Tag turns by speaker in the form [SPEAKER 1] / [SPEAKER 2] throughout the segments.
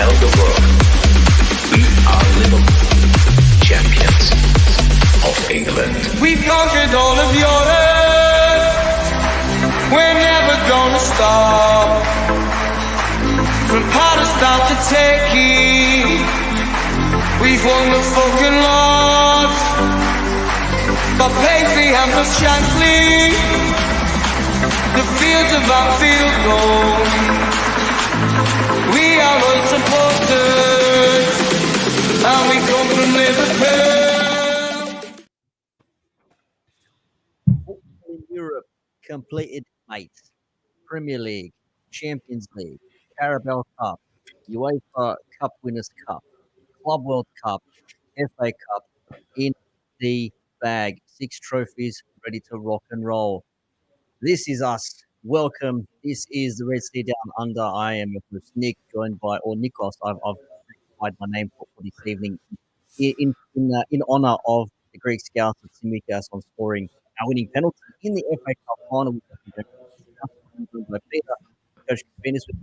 [SPEAKER 1] tell the world we are Liverpool, champions of England.
[SPEAKER 2] We've conquered all of Europe. We're never gonna stop. From Palestine to Turkey, we've won the fucking lot. But Paisley and the Shankly, the fields of Anfield gold. We are unsupported, and we come from Liverpool.
[SPEAKER 3] Football in Europe completed, mate. Premier League, Champions League, Carabao Cup, UEFA Cup Winners' Cup, Club World Cup, FA Cup in the bag. 6 trophies ready to rock and roll. This is us. Welcome. This is the Red Sea Down Under. I am your host, Nick, joined by, or Nikos. I've identified my name for this evening in honor of the Greek scouts of Tsimikas on scoring our winning penalty in the FA Cup final. By Peter, Coach Venus with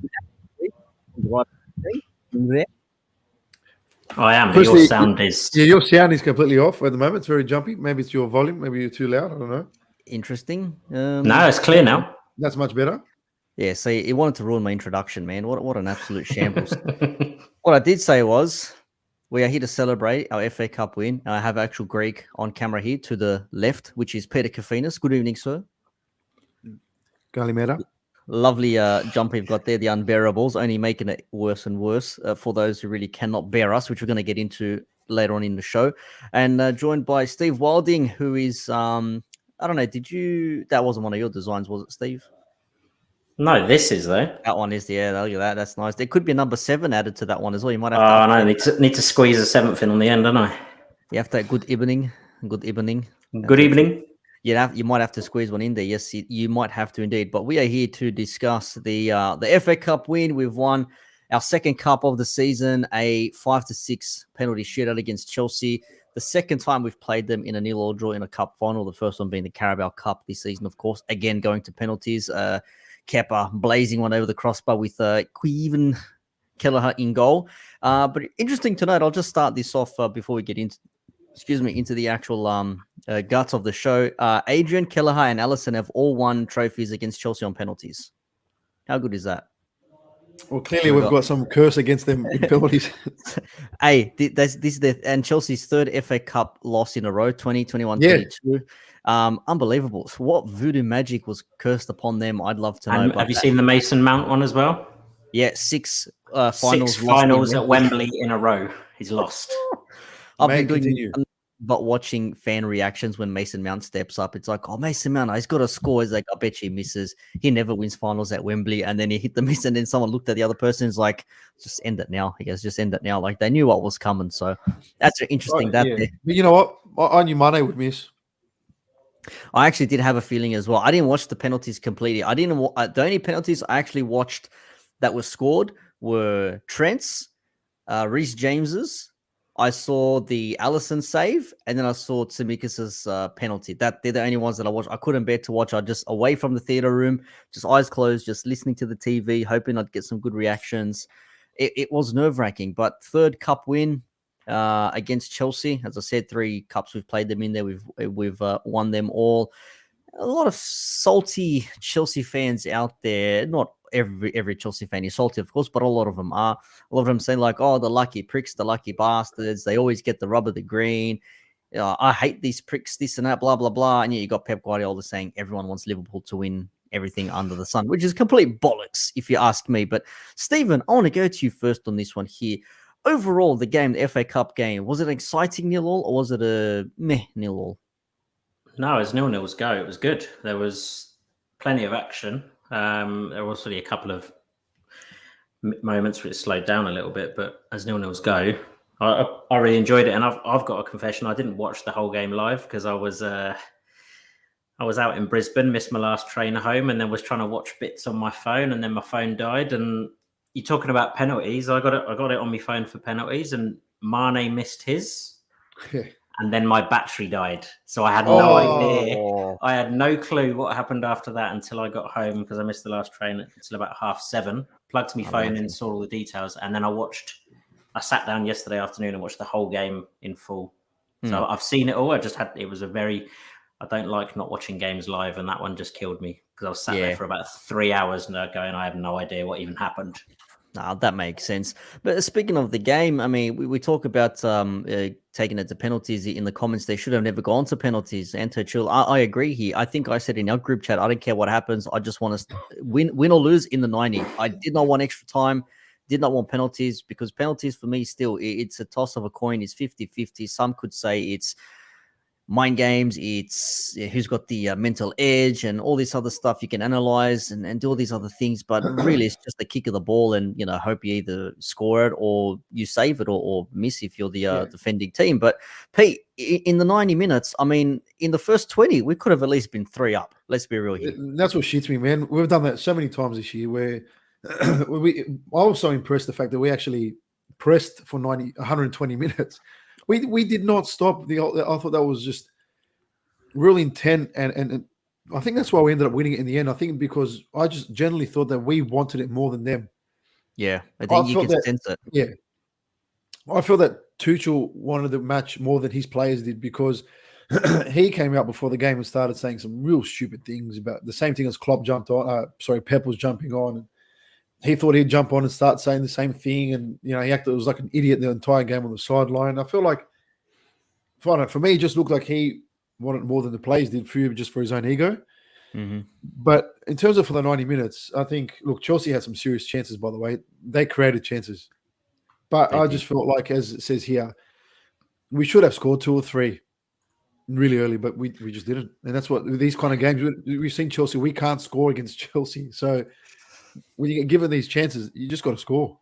[SPEAKER 3] me.
[SPEAKER 4] I am.
[SPEAKER 5] Firstly,
[SPEAKER 4] your sound is.
[SPEAKER 5] Yeah, your sound is completely off at the moment. It's very jumpy. Maybe it's your volume. Maybe you're too loud. I don't know.
[SPEAKER 3] Interesting.
[SPEAKER 4] No, it's clear now.
[SPEAKER 5] That's much better.
[SPEAKER 3] Yeah, see, he wanted to ruin my introduction, man. What an absolute shambles. What I did say was, we are here to celebrate our FA Cup win. I have actual Greek on camera here to the left, which is Peter Kafinas. Good evening, sir.
[SPEAKER 5] Kalimera.
[SPEAKER 3] Lovely jumper you've got there, the unbearables, only making it worse and worse for those who really cannot bear us, which we're going to get into later on in the show. And joined by Steve Wilding, who is, I don't know, that wasn't one of your designs, was it, Steve?
[SPEAKER 4] No, this is though.
[SPEAKER 3] That one is, yeah, look at that. That's nice. There could be a number 7 added to that one as well. You might have
[SPEAKER 4] Oh, no, need to squeeze a 7th in on the end, don't I?
[SPEAKER 3] You have to good evening. Good evening.
[SPEAKER 4] Good evening.
[SPEAKER 3] You might have to squeeze one in there. Yes, you might have to indeed. But we are here to discuss the FA Cup win. We've won our second cup of the season, a 5-6 penalty shootout against Chelsea. The second time we've played them in a 0-0 draw in a cup final. The first one being the Carabao Cup this season, of course. Again, going to penalties. Kepa blazing one over the crossbar with Queven Kelleher in goal. But interesting to note, I'll just start this off before we get into the actual guts of the show. Adrian, Kelleher, and Alisson have all won trophies against Chelsea on penalties. How good is that?
[SPEAKER 5] Well, clearly we've got some curse against them in penalties.
[SPEAKER 3] Hey, this is and Chelsea's third FA Cup loss in a row, 2021-22. Unbelievable. So what voodoo magic was cursed upon them? I'd love to know.
[SPEAKER 4] Have you seen the Mason Mount one as well?
[SPEAKER 3] Yeah, 6 finals.
[SPEAKER 4] 6 finals at Wembley in a row. He's lost.
[SPEAKER 3] I've been doing but watching fan reactions when Mason Mount steps up. It's like, oh, Mason Mount, he's got a score. He's like, I bet he misses. He never wins finals at Wembley. And then he hit the miss, and then someone looked at the other person and is like, just end it now. He goes, just end it now. Like, they knew what was coming. So that's interesting.
[SPEAKER 5] But you know what? I knew Mane would miss.
[SPEAKER 3] I actually did have a feeling as well. I didn't watch the penalties completely. The only penalties I actually watched that were scored were Trent's, Reece James's. I saw the Alisson save, and then I saw Tsimikas' penalty. They're the only ones that I watched. I couldn't bear to watch. I just away from the theater room, just eyes closed, just listening to the TV, hoping I'd get some good reactions. It was nerve-wracking, but third cup win against Chelsea. As I said, 3 cups we've played them in there. We've won them all. A lot of salty Chelsea fans out there. Not every Chelsea fan is salty, of course, but a lot of them are. A lot of them saying like, oh, the lucky pricks, the lucky bastards. They always get the rub of the green. I hate these pricks, this and that, blah, blah, blah. And yeah, you got Pep Guardiola saying everyone wants Liverpool to win everything under the sun, which is complete bollocks, if you ask me. But Stephen, I want to go to you first on this one here. Overall, the game, the FA Cup game, was it an exciting 0-0 or was it a meh 0-0?
[SPEAKER 4] No, as 0-0's go, it was good. There was plenty of action. There was really a couple of moments where it slowed down a little bit, but as 0-0's go, I really enjoyed it. And I've got a confession: I didn't watch the whole game live because I was out in Brisbane, missed my last train home, and then was trying to watch bits on my phone, and then my phone died. And you're talking about penalties. I got it on my phone for penalties, and Mane missed his. And then my battery died. So I had no idea. I had no clue what happened after that until I got home because I missed the last train until about 7:30. plugged my
[SPEAKER 3] I
[SPEAKER 4] phone
[SPEAKER 3] imagine.
[SPEAKER 4] in, saw all the details, and then I sat down yesterday afternoon and watched the whole game in full. So I've seen it all. I don't like not watching games live, and that one just killed me because I was sat there for about 3 hours now going, I have no idea what even happened.
[SPEAKER 3] No, that makes sense. But speaking of the game, I mean, we talk about taking it to penalties in the comments. They should have never gone to penalties. Anto Chill, I agree here. I think I said in our group chat, I don't care what happens. I just want to win or lose in the 90. I did not want extra time, did not want penalties, because penalties for me still, it's a toss of a coin. It's 50-50. Some could say it's mind games, it's who's got the mental edge and all this other stuff you can analyze and do all these other things, but really it's just the kick of the ball, and hope you either score it or you save it or miss if you're the defending team. But Pete, in the 90 minutes, I mean, in the first 20 we could have at least been 3 up. Let's be real here.
[SPEAKER 5] That's what shits me, man. We've done that so many times this year where I was so impressed the fact that we actually pressed for 120 minutes. We did not stop. I thought that was just real intent, and I think that's why we ended up winning it in the end. I think because I just generally thought that we wanted it more than them.
[SPEAKER 3] Yeah, I think you can sense it.
[SPEAKER 5] Yeah, I feel that Tuchel wanted the match more than his players did, because he came out before the game and started saying some real stupid things about the same thing as Klopp jumped on. Pep was jumping on, and he thought he'd jump on and start saying the same thing, and he acted was like an idiot the entire game on the sideline. I feel like, for me, it just looked like he wanted more than the players did, just for his own ego.
[SPEAKER 3] Mm-hmm.
[SPEAKER 5] But in terms of for the 90 minutes, I think, look, Chelsea had some serious chances, by the way. They created chances. But I just felt like, as it says here, we should have scored 2 or 3 really early, but we just didn't. And that's what these kind of games, we've seen Chelsea, we can't score against Chelsea. So when you get given these chances, you just got to score.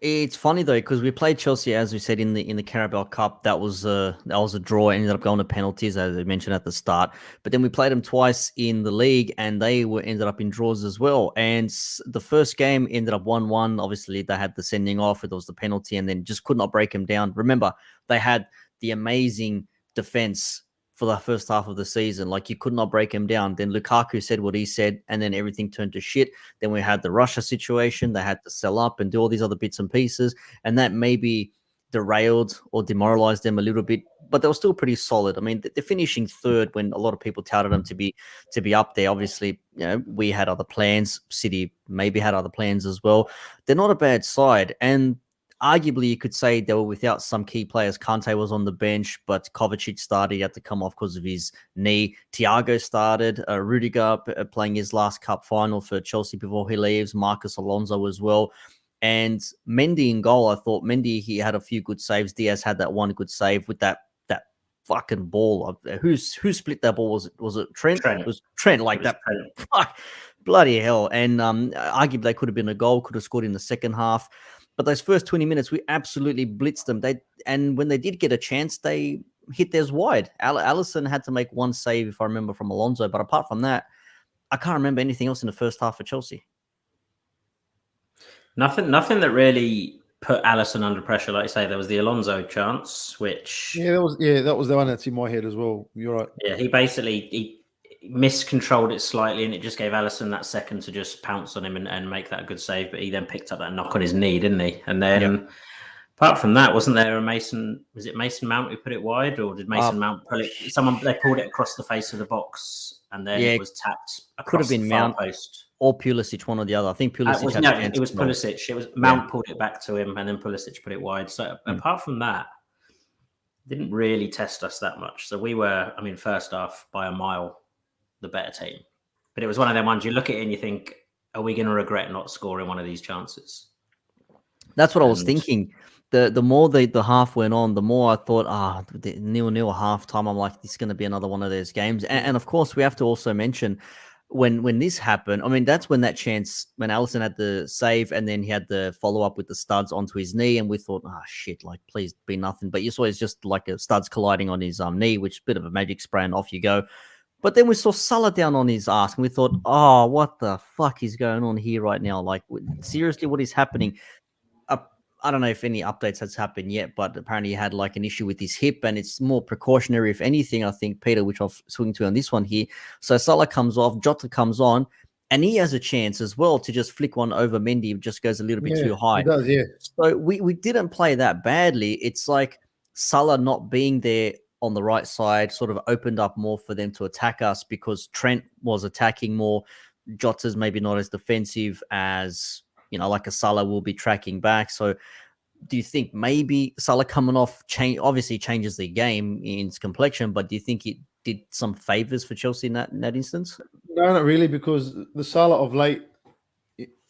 [SPEAKER 3] It's funny though, because we played Chelsea, as we said, in the Carabao Cup. That was a draw. Ended up going to penalties, as I mentioned at the start. But then we played them twice in the league, and they ended up in draws as well. And the first game ended up 1-1. Obviously, they had the sending off. It was the penalty, and then just could not break them down. Remember, they had the amazing defense for the first half of the season. Like, you could not break him down. Then Lukaku said what he said, and then everything turned to shit. Then we had the Russia situation. They had to sell up and do all these other bits and pieces, and that maybe derailed or demoralized them a little bit, but they were still pretty solid. I mean, they're finishing third when a lot of people touted them to be up there. Obviously, we had other plans. City maybe had other plans as well. They're not a bad side, and arguably, you could say they were without some key players. Kante was on the bench, but Kovacic started. He had to come off because of his knee. Thiago started. Rudiger playing his last cup final for Chelsea before he leaves. Marcus Alonso as well. And Mendy in goal. I thought Mendy, he had a few good saves. Diaz had that one good save with that fucking ball. Who split that ball? Was it Trent? It was Trent, like that. Fuck, bloody hell. And arguably, they could have been a goal. Could have scored in the second half. But those first 20 minutes, we absolutely blitzed them. And when they did get a chance, they hit theirs wide. Alisson had to make one save, if I remember, from Alonso. But apart from that, I can't remember anything else in the first half for Chelsea.
[SPEAKER 4] Nothing that really put Alisson under pressure. Like you say, there was the Alonso chance, which
[SPEAKER 5] that was the one that's in my head as well. You're right.
[SPEAKER 4] Yeah, he miscontrolled it slightly, and it just gave Alisson that second to just pounce on him and make that a good save. But he then picked up that knock on his knee, didn't he? And then, apart from that, wasn't there a Mason? Was it Mason Mount who put it wide, or did Mason Mount pull it? They pulled it across the face of the box, and then it was tapped across
[SPEAKER 3] could have been
[SPEAKER 4] the far
[SPEAKER 3] Mount
[SPEAKER 4] post.
[SPEAKER 3] Or Pulisic, one or the other. I think Pulisic
[SPEAKER 4] it was Pulisic. It was Mount pulled it back to him, and then Pulisic put it wide. So apart from that, didn't really test us that much. So we were, first half by a mile, the better team. But it was one of them ones you look at it and you think, are we going to regret not scoring one of these chances?
[SPEAKER 3] That's what I was thinking. The more the half went on, the more I thought, the 0-0 half time. I'm like, this is going to be another one of those games. And of course, we have to also mention when this happened, that's when that chance, when Alisson had the save and then he had the follow-up with the studs onto his knee, and we thought, shit, like, please be nothing. But you saw it's just like a studs colliding on his knee, which is a bit of a magic spray, and off you go. But then we saw Salah down on his ass, and we thought, what the fuck is going on here right now? Like, seriously, what is happening? I don't know if any updates has happened yet, but apparently he had like an issue with his hip, and it's more precautionary, if anything, I think, Peter, which I'll swing to on this one here. So Salah comes off, Jota comes on, And he has a chance as well to just flick one over Mendy. It just goes a little bit too
[SPEAKER 5] He
[SPEAKER 3] high.
[SPEAKER 5] does, yeah.
[SPEAKER 3] So we didn't play that badly. It's like Salah not being there on the right side sort of opened up more for them to attack us because Trent was attacking more. Jota's maybe not as defensive as, like a Salah will be tracking back. So do you think maybe Salah coming off obviously changes the game in its complexion, but do you think it did some favors for Chelsea in that instance?
[SPEAKER 5] No, not really, because the Salah of late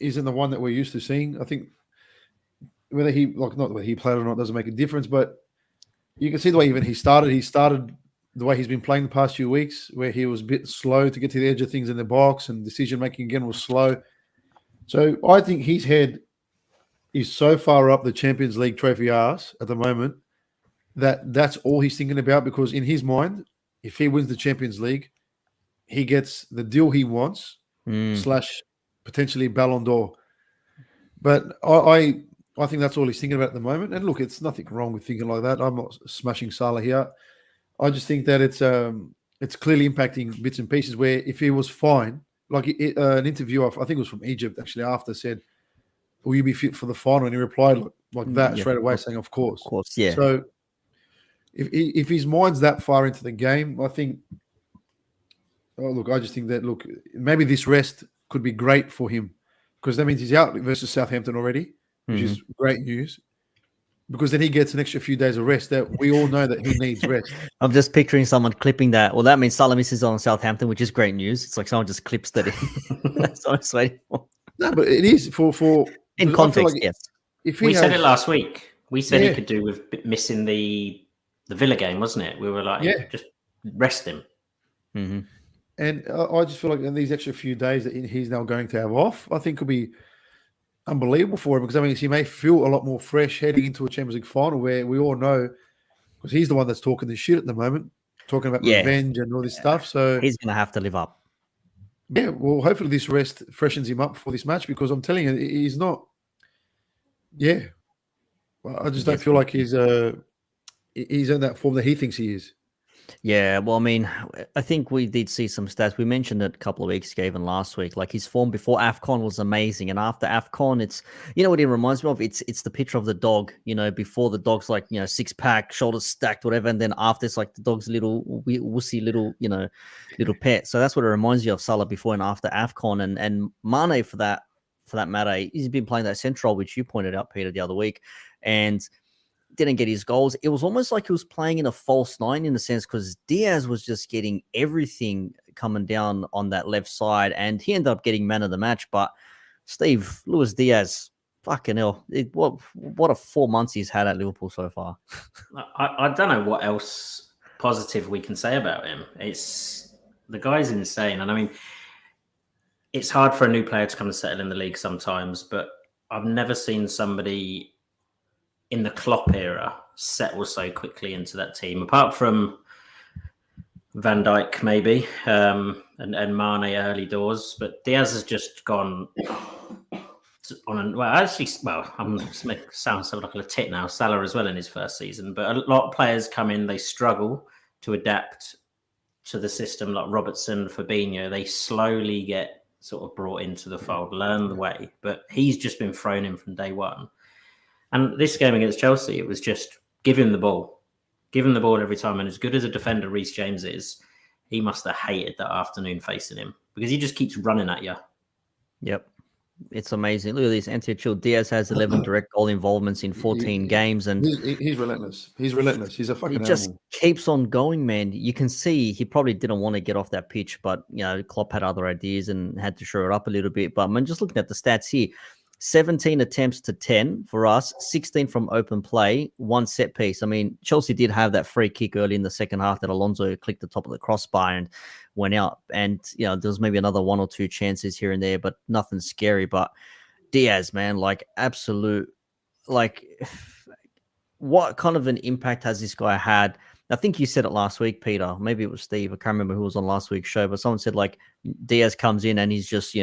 [SPEAKER 5] isn't the one that we're used to seeing. I think whether not whether he played or not doesn't make a difference, but you can see the way even he started the way he's been playing the past few weeks, where he was a bit slow to get to the edge of things in the box and decision making again was slow. So I think his head is so far up the Champions League trophy arse at the moment that's all he's thinking about, because in his mind, if he wins the Champions League, he gets the deal he wants / potentially Ballon d'Or. But I think that's all he's thinking about at the moment. And look, it's nothing wrong with thinking like that. I'm not smashing Salah here. I just think that it's clearly impacting bits and pieces where if he was fine, like an interview, I think it was from Egypt actually, after said, will you be fit for the final? And he replied like that straight away, saying, of course.
[SPEAKER 3] Of course, yeah.
[SPEAKER 5] So if his mind's that far into the game, I think, I just think that, maybe this rest could be great for him, because that means he's out versus Southampton already, which is great news, because then he gets an extra few days of rest that we all know that he needs rest.
[SPEAKER 3] I'm just picturing someone clipping that. Well, that means Salah misses on Southampton, which is great news. It's like someone just clips that in. That's what I was waiting for.
[SPEAKER 5] No, but it is for
[SPEAKER 3] in context, yes.
[SPEAKER 5] If
[SPEAKER 4] we said it last week. We said he could do with missing the Villa game, wasn't it? We were like, just rest him.
[SPEAKER 3] Mm-hmm.
[SPEAKER 5] And I just feel like in these extra few days that he's now going to have off, I think could be unbelievable for him, because he may feel a lot more fresh heading into a Champions League final, where we all know, because he's the one that's talking this shit at the moment, talking about revenge and all this stuff. So
[SPEAKER 3] he's going to have to live up.
[SPEAKER 5] Yeah, well, hopefully this rest freshens him up for this match, because I'm telling you, he's not. Yeah, I just don't feel like he's in that form that he thinks he is.
[SPEAKER 3] Yeah, well, I think we did see some stats. We mentioned it a couple of weeks ago, even last week. Like his form before AFCON was amazing, and after AFCON, it's what it reminds me of. It's the picture of the dog. Before the dog's like 6-pack, shoulders stacked, whatever, and then after it's like the dog's little wussy little little pet. So that's what it reminds you of Salah before and after AFCON, and Mane for that matter. He's been playing that central role, which you pointed out, Peter, the other week, and didn't get his goals. It was almost like he was playing in a false nine in a sense, because Diaz was just getting everything coming down on that left side, and he ended up getting man of the match. But Steve, Luis Diaz, fucking hell, what a 4 months he's had at Liverpool so far.
[SPEAKER 4] I don't know what else positive we can say about him. The guy's insane, and it's hard for a new player to come and settle in the league sometimes, but I've never seen somebody in the Klopp era settle so quickly into that team, apart from Van Dijk maybe, and Mane early doors. But Diaz has just gone on. I'm sound so like a tit now. Salah as well in his first season, but a lot of players come in, they struggle to adapt to the system, like Robertson, Fabinho. They slowly get sort of brought into the fold, learn the way. But he's just been thrown in from day one. And this game against Chelsea, it was just give him the ball every time. And as good as a defender Reece James is, he must have hated that afternoon facing him, because he just keeps running at you.
[SPEAKER 3] Yep. It's amazing. Look at this. Antioch Diaz has 11 direct goal involvements in 14 games. And
[SPEAKER 5] he's relentless. He's relentless. He's a fucking animal.
[SPEAKER 3] Just keeps on going, man. You can see he probably didn't want to get off that pitch, but, Klopp had other ideas and had to shore it up a little bit. But, just looking at the stats here, 17 attempts to 10 for us, 16 from open play, 1 set piece. Chelsea did have that free kick early in the second half that Alonso clicked the top of the crossbar and went out. And, there was maybe another 1 or 2 chances here and there, but nothing scary. But Diaz, man, absolute, what kind of an impact has this guy had? I think you said it last week, Peter. Maybe it was Steve. I can't remember who was on last week's show, but someone said, Diaz comes in and he's just,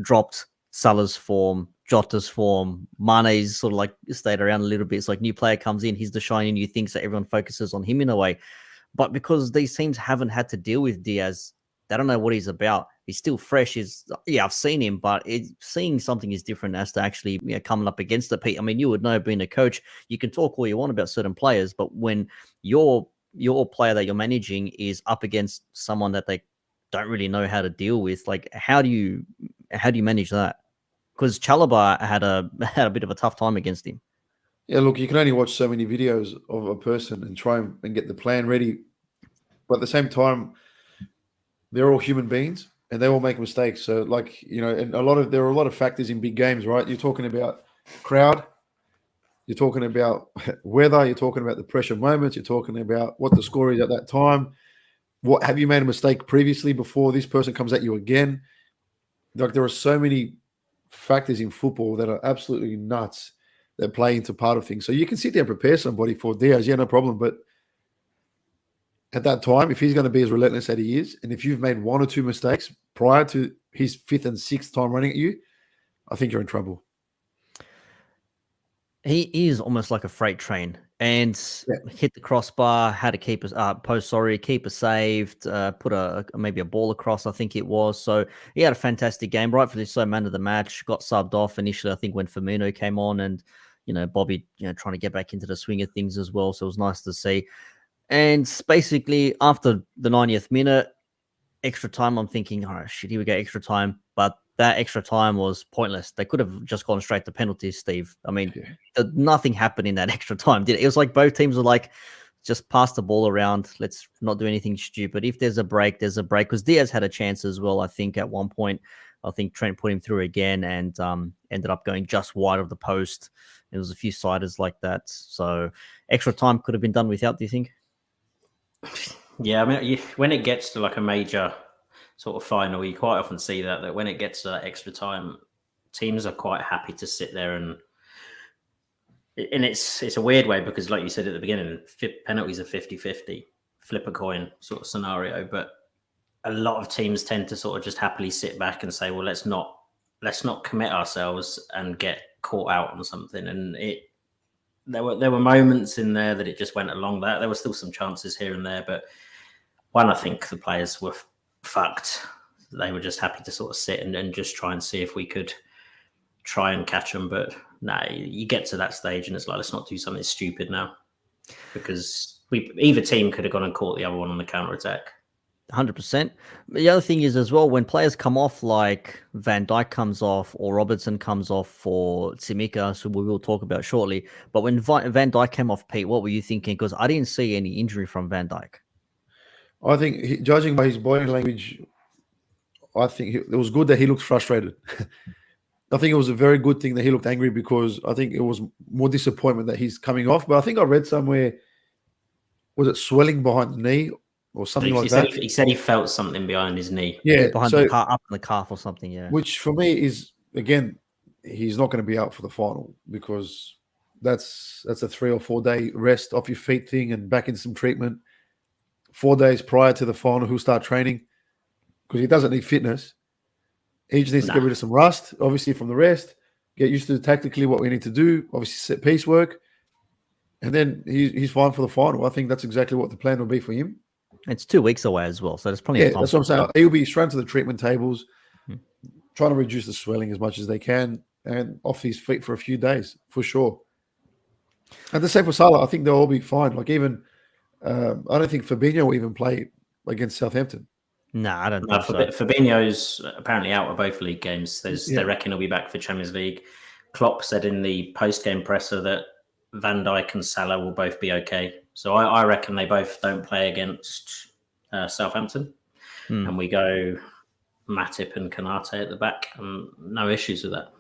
[SPEAKER 3] dropped Salah's form, Jota's form. Mane's sort of stayed around a little bit. It's like new player comes in, he's the shiny new thing, so everyone focuses on him in a way. But because these teams haven't had to deal with Diaz they don't know what he's about. He's still fresh. I've seen him, but seeing something is different as to actually coming up against it. Pete, I mean, you would know being a coach, you can talk all you want about certain players, but when your player that you're managing is up against someone that they don't really know how to deal with, like how do you manage that? Because Chalobah had a bit of a tough time against him.
[SPEAKER 5] Yeah, look, you can only watch so many videos of a person and try and get the plan ready. But at the same time, they're all human beings and they all make mistakes. So, like, and there are a lot of factors in big games, right? You're talking about crowd, you're talking about weather, you're talking about the pressure moments, you're talking about what the score is at that time. What have you made a mistake previously before this person comes at you again? Like, there are so many factors in football that are absolutely nuts that play into part of things. So you can sit there and prepare somebody for Diaz, yeah, no problem. But at that time, if he's going to be as relentless as he is, and if you've made one or two mistakes prior to his 5th and 6th time running at you, I think you're in trouble.
[SPEAKER 3] He is almost like a freight train, and hit the crossbar, had a keeper keeper saved, put maybe a ball across, I think it was. So he had a fantastic game, rightfully so, man of the match. Got subbed off initially, I think, when Firmino came on, and Bobby, trying to get back into the swing of things as well. So it was nice to see. And basically, after the 90th minute, extra time, I'm thinking, oh, shit, here we go, extra time. But that extra time was pointless. They could have just gone straight to penalties, Steve. I mean, nothing happened in that extra time, did it? It was like both teams were like, just pass the ball around. Let's not do anything stupid. If there's a break, there's a break. Because Diaz had a chance as well, I think, at one point. I think Trent put him through again and ended up going just wide of the post. There was a few siders like that. So extra time could have been done without, do you think?
[SPEAKER 4] Yeah, I mean, when it gets to like a major sort of final, you quite often see that when it gets to that extra time, teams are quite happy to sit there and it's a weird way because, like you said at the beginning, penalties are 50-50, flip a coin sort of scenario. But a lot of teams tend to sort of just happily sit back and say, well, let's not commit ourselves and get caught out on something. And there were moments in there that it just went along that. There were still some chances here and there, but I think the players were fucked. They were just happy to sort of sit and just try and see if we could try and catch them. But no, you get to that stage and it's like, let's not do something stupid now, because either team could have gone and caught the other one on the counter attack.
[SPEAKER 3] 100%. The other thing is as well, when players come off, like Van Dijk comes off or Robertson comes off for Tsimikas, who we will talk about shortly. But when Van Dijk came off, Pete, what were you thinking? Because I didn't see any injury from Van Dijk.
[SPEAKER 5] I think, judging by his body language, I think it was good that he looked frustrated. I think it was a very good thing that he looked angry, because I think it was more disappointment that he's coming off. But I think I read somewhere, was it swelling behind the knee or something like that?
[SPEAKER 4] He said he felt something behind his knee.
[SPEAKER 3] Yeah, behind the up in the calf or something, yeah.
[SPEAKER 5] Which for me is, again, he's not going to be out for the final, because that's a 3 or 4 day rest off your feet thing and back into some treatment. 4 days prior to the final, he'll start training, because he doesn't need fitness. He just needs to get rid of some rust, obviously, from the rest, get used to tactically what we need to do, obviously set piece work, and then he's fine for the final. I think that's exactly what the plan will be for him.
[SPEAKER 3] It's 2 weeks away as well, so there's plenty of time.
[SPEAKER 5] That's what I'm saying. He'll be straight to the treatment tables, trying to reduce the swelling as much as they can, and off his feet for a few days, for sure. And the same for Salah. I think they'll all be fine. Like, even, I don't think Fabinho will even play against Southampton.
[SPEAKER 3] No, I don't think so.
[SPEAKER 4] Fabinho's apparently out of both league games. They reckon he'll be back for Champions League. Klopp said in the post-game presser that Van Dijk and Salah will both be okay. So I reckon they both don't play against Southampton. And we go Matip and Konate at the back. No issues with that.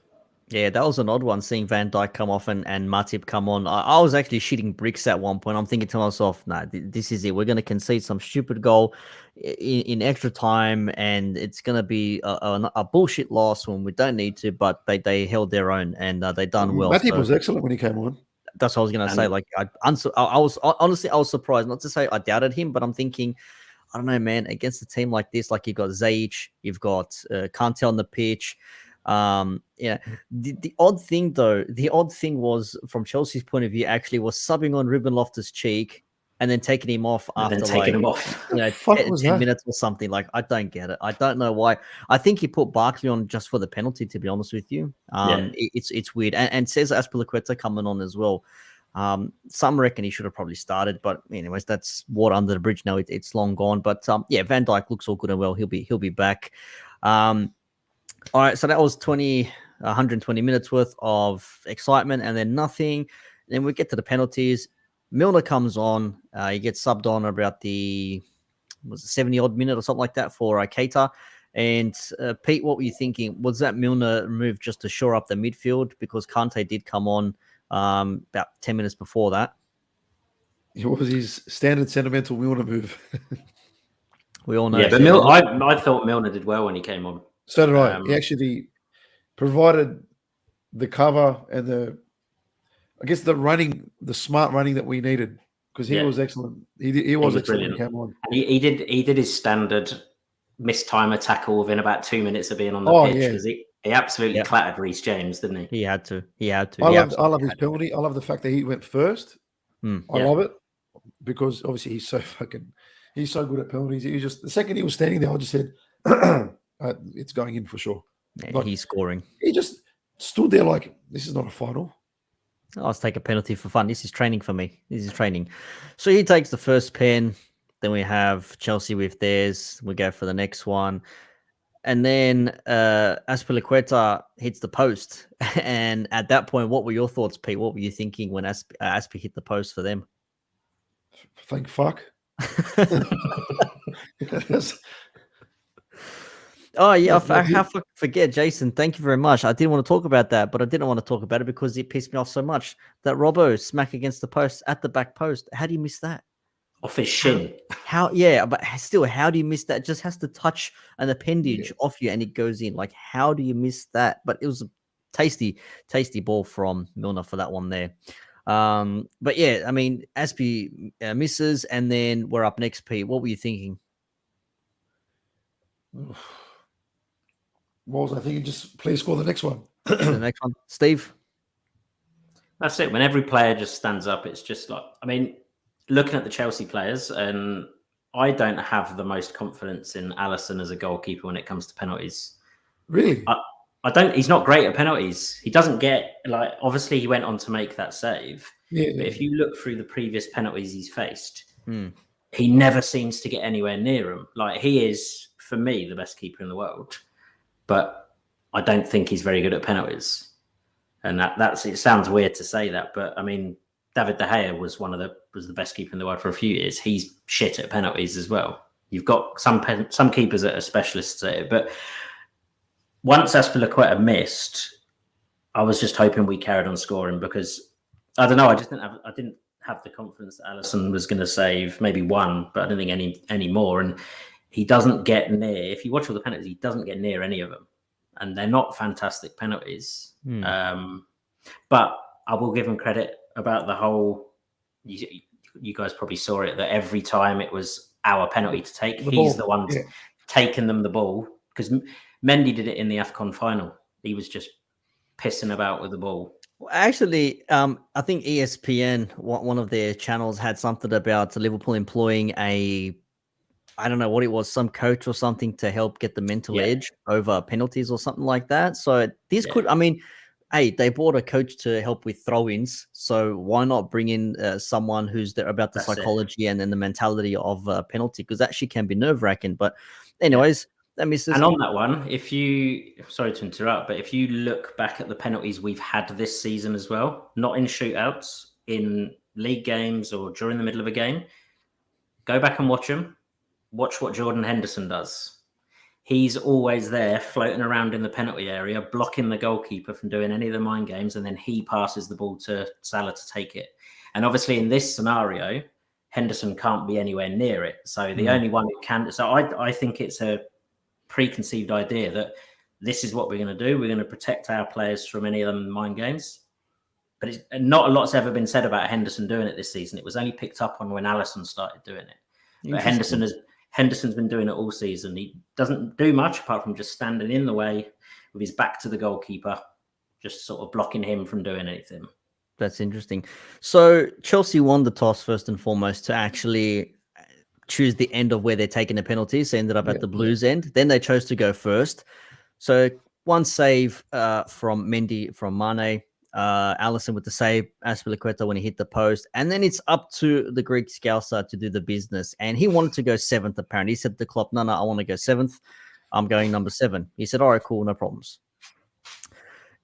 [SPEAKER 3] Yeah, that was an odd one, seeing Van Dijk come off and Matip come on. I was actually shitting bricks at one point. I'm thinking to myself, nah, this is it. We're going to concede some stupid goal in extra time, and it's going to be a bullshit loss when we don't need to, but they held their own, and they done well.
[SPEAKER 5] Matip was excellent when he came on.
[SPEAKER 3] That's what I was going to say. Like, I was honestly, I was surprised. Not to say I doubted him, but I'm thinking, I don't know, man, against a team like this, like you've got Ziyech, you've got Kante on the pitch. The odd thing was, from Chelsea's point of view, actually was subbing on Ruben Loftus-Cheek and then taking him off
[SPEAKER 4] and
[SPEAKER 3] after
[SPEAKER 4] then taking
[SPEAKER 3] like
[SPEAKER 4] him off.
[SPEAKER 3] you know
[SPEAKER 5] fuck
[SPEAKER 3] 10,
[SPEAKER 5] was
[SPEAKER 3] 10
[SPEAKER 5] that?
[SPEAKER 3] minutes or something. Like I don't get it. I don't know why. I think he put Barkley on just for the penalty. To be honest with you, it's weird. And says Azpilicueta coming on as well. Some reckon he should have probably started, but anyways, that's water under the bridge now. It's long gone. But yeah, Van Dijk looks all good and well. He'll be back. All right, so that was 120 minutes worth of excitement, and then nothing. Then we get to the penalties. Milner comes on. He gets subbed on about the 70 odd minute or something like that for Keita. And Pete, what were you thinking? Was that Milner move just to shore up the midfield because Kante did come on about 10 minutes before that?
[SPEAKER 5] What was his standard sentimental Milner move?
[SPEAKER 3] We all know.
[SPEAKER 4] Yeah, but I thought Milner did well when he came on.
[SPEAKER 5] So did I. He actually provided the cover and the smart running that we needed because he was excellent. He was excellent when he came on.
[SPEAKER 4] He did his standard missed timer tackle within about 2 minutes of being on the pitch because he absolutely clattered Reece James, didn't he?
[SPEAKER 3] He had to.
[SPEAKER 5] I love his penalty. I love the fact that he went first. I love it because obviously he's so good at penalties. He just the second he was standing there, I just said, "It's going in for sure."
[SPEAKER 3] Yeah,
[SPEAKER 5] like,
[SPEAKER 3] he's scoring.
[SPEAKER 5] He just stood there like this is not a final.
[SPEAKER 3] I'll take a penalty for fun. This is training for me. This is training. So he takes the first pen. Then we have Chelsea with theirs. We go for the next one. And then Azpilicueta hits the post. And at that point, what were your thoughts, Pete? What were you thinking when Aspi hit the post for them?
[SPEAKER 5] Thank fuck.
[SPEAKER 3] Oh, yeah, I forget, Jason. Thank you very much. I didn't want to talk about that, but I didn't want to talk about it because it pissed me off so much. That Robbo smack against the post at the back post. How do you miss that?
[SPEAKER 4] Off his shin.
[SPEAKER 3] But still, how do you miss that? It just has to touch an appendage off you and it goes in. Like, how do you miss that? But it was a tasty ball from Milner for that one there. But yeah, I mean, Aspi misses, and then we're up next, Pete. What were you thinking?
[SPEAKER 5] What was I thinking? Just please score the next one.
[SPEAKER 3] The next one, Steve.
[SPEAKER 4] That's it. When every player just stands up, it's just like, I mean, looking at the Chelsea players, and I don't have the most confidence in Alisson as a goalkeeper when it comes to penalties.
[SPEAKER 5] Really?
[SPEAKER 4] I don't. He's not great at penalties. He doesn't get, like, obviously he went on to make that save.
[SPEAKER 5] Yeah.
[SPEAKER 4] But if you look through the previous penalties he's faced, he never seems to get anywhere near him. Like, he is, for me, the best keeper in the world. But I don't think he's very good at penalties. And that's it sounds weird to say that, but I mean, David De Gea was the best keeper in the world for a few years. He's shit at penalties as well. You've got some keepers that are specialists at it, but once Azpilicueta missed, I was just hoping we carried on scoring because I don't know. I didn't have the confidence that Alisson was going to save maybe one, but I don't think any more. And he doesn't get near. If you watch all the penalties, he doesn't get near any of them, and they're not fantastic penalties. But I will give him credit about the whole. You guys probably saw it that every time it was our penalty to take, he's the one taking them the ball because Mendy did it in the AFCON final. He was just pissing about with the ball.
[SPEAKER 3] Actually, I think ESPN, one of their channels, had something about Liverpool employing I don't know what it was, some coach or something to help get the mental edge over penalties or something like that. So this could, I mean, hey, they brought a coach to help with throw-ins. So why not bring in someone who's there about the psychology and then the mentality of penalty? Because that actually can be nerve-wracking. But anyways, that misses.
[SPEAKER 4] And on that one, sorry to interrupt, but if you look back at the penalties we've had this season as well, not in shootouts, in league games or during the middle of a game, go back and watch them. Watch what Jordan Henderson does. He's always there floating around in the penalty area, blocking the goalkeeper from doing any of the mind games, and then he passes the ball to Salah to take it. And obviously in this scenario, Henderson can't be anywhere near it. So the only one who can... So I think it's a preconceived idea that this is what we're going to do. We're going to protect our players from any of them mind games. But not a lot's ever been said about Henderson doing it this season. It was only picked up on when Alisson started doing it. But Henderson's been doing it all season. He doesn't do much apart from just standing in the way with his back to the goalkeeper, just sort of blocking him from doing anything.
[SPEAKER 3] That's interesting. So Chelsea won the toss first and foremost to actually choose the end of where they're taking the penalties. They ended up at the Blues end. Then they chose to go first. So one save from Mendy, from Mane, Allison with the save, Azpilicueta when he hit the post. And then it's up to the Greek Scouser to do the business. And he wanted to go seventh, apparently. He said to the Klopp, no, I want to go seventh. I'm going number 7. He said, all right, cool, no problems.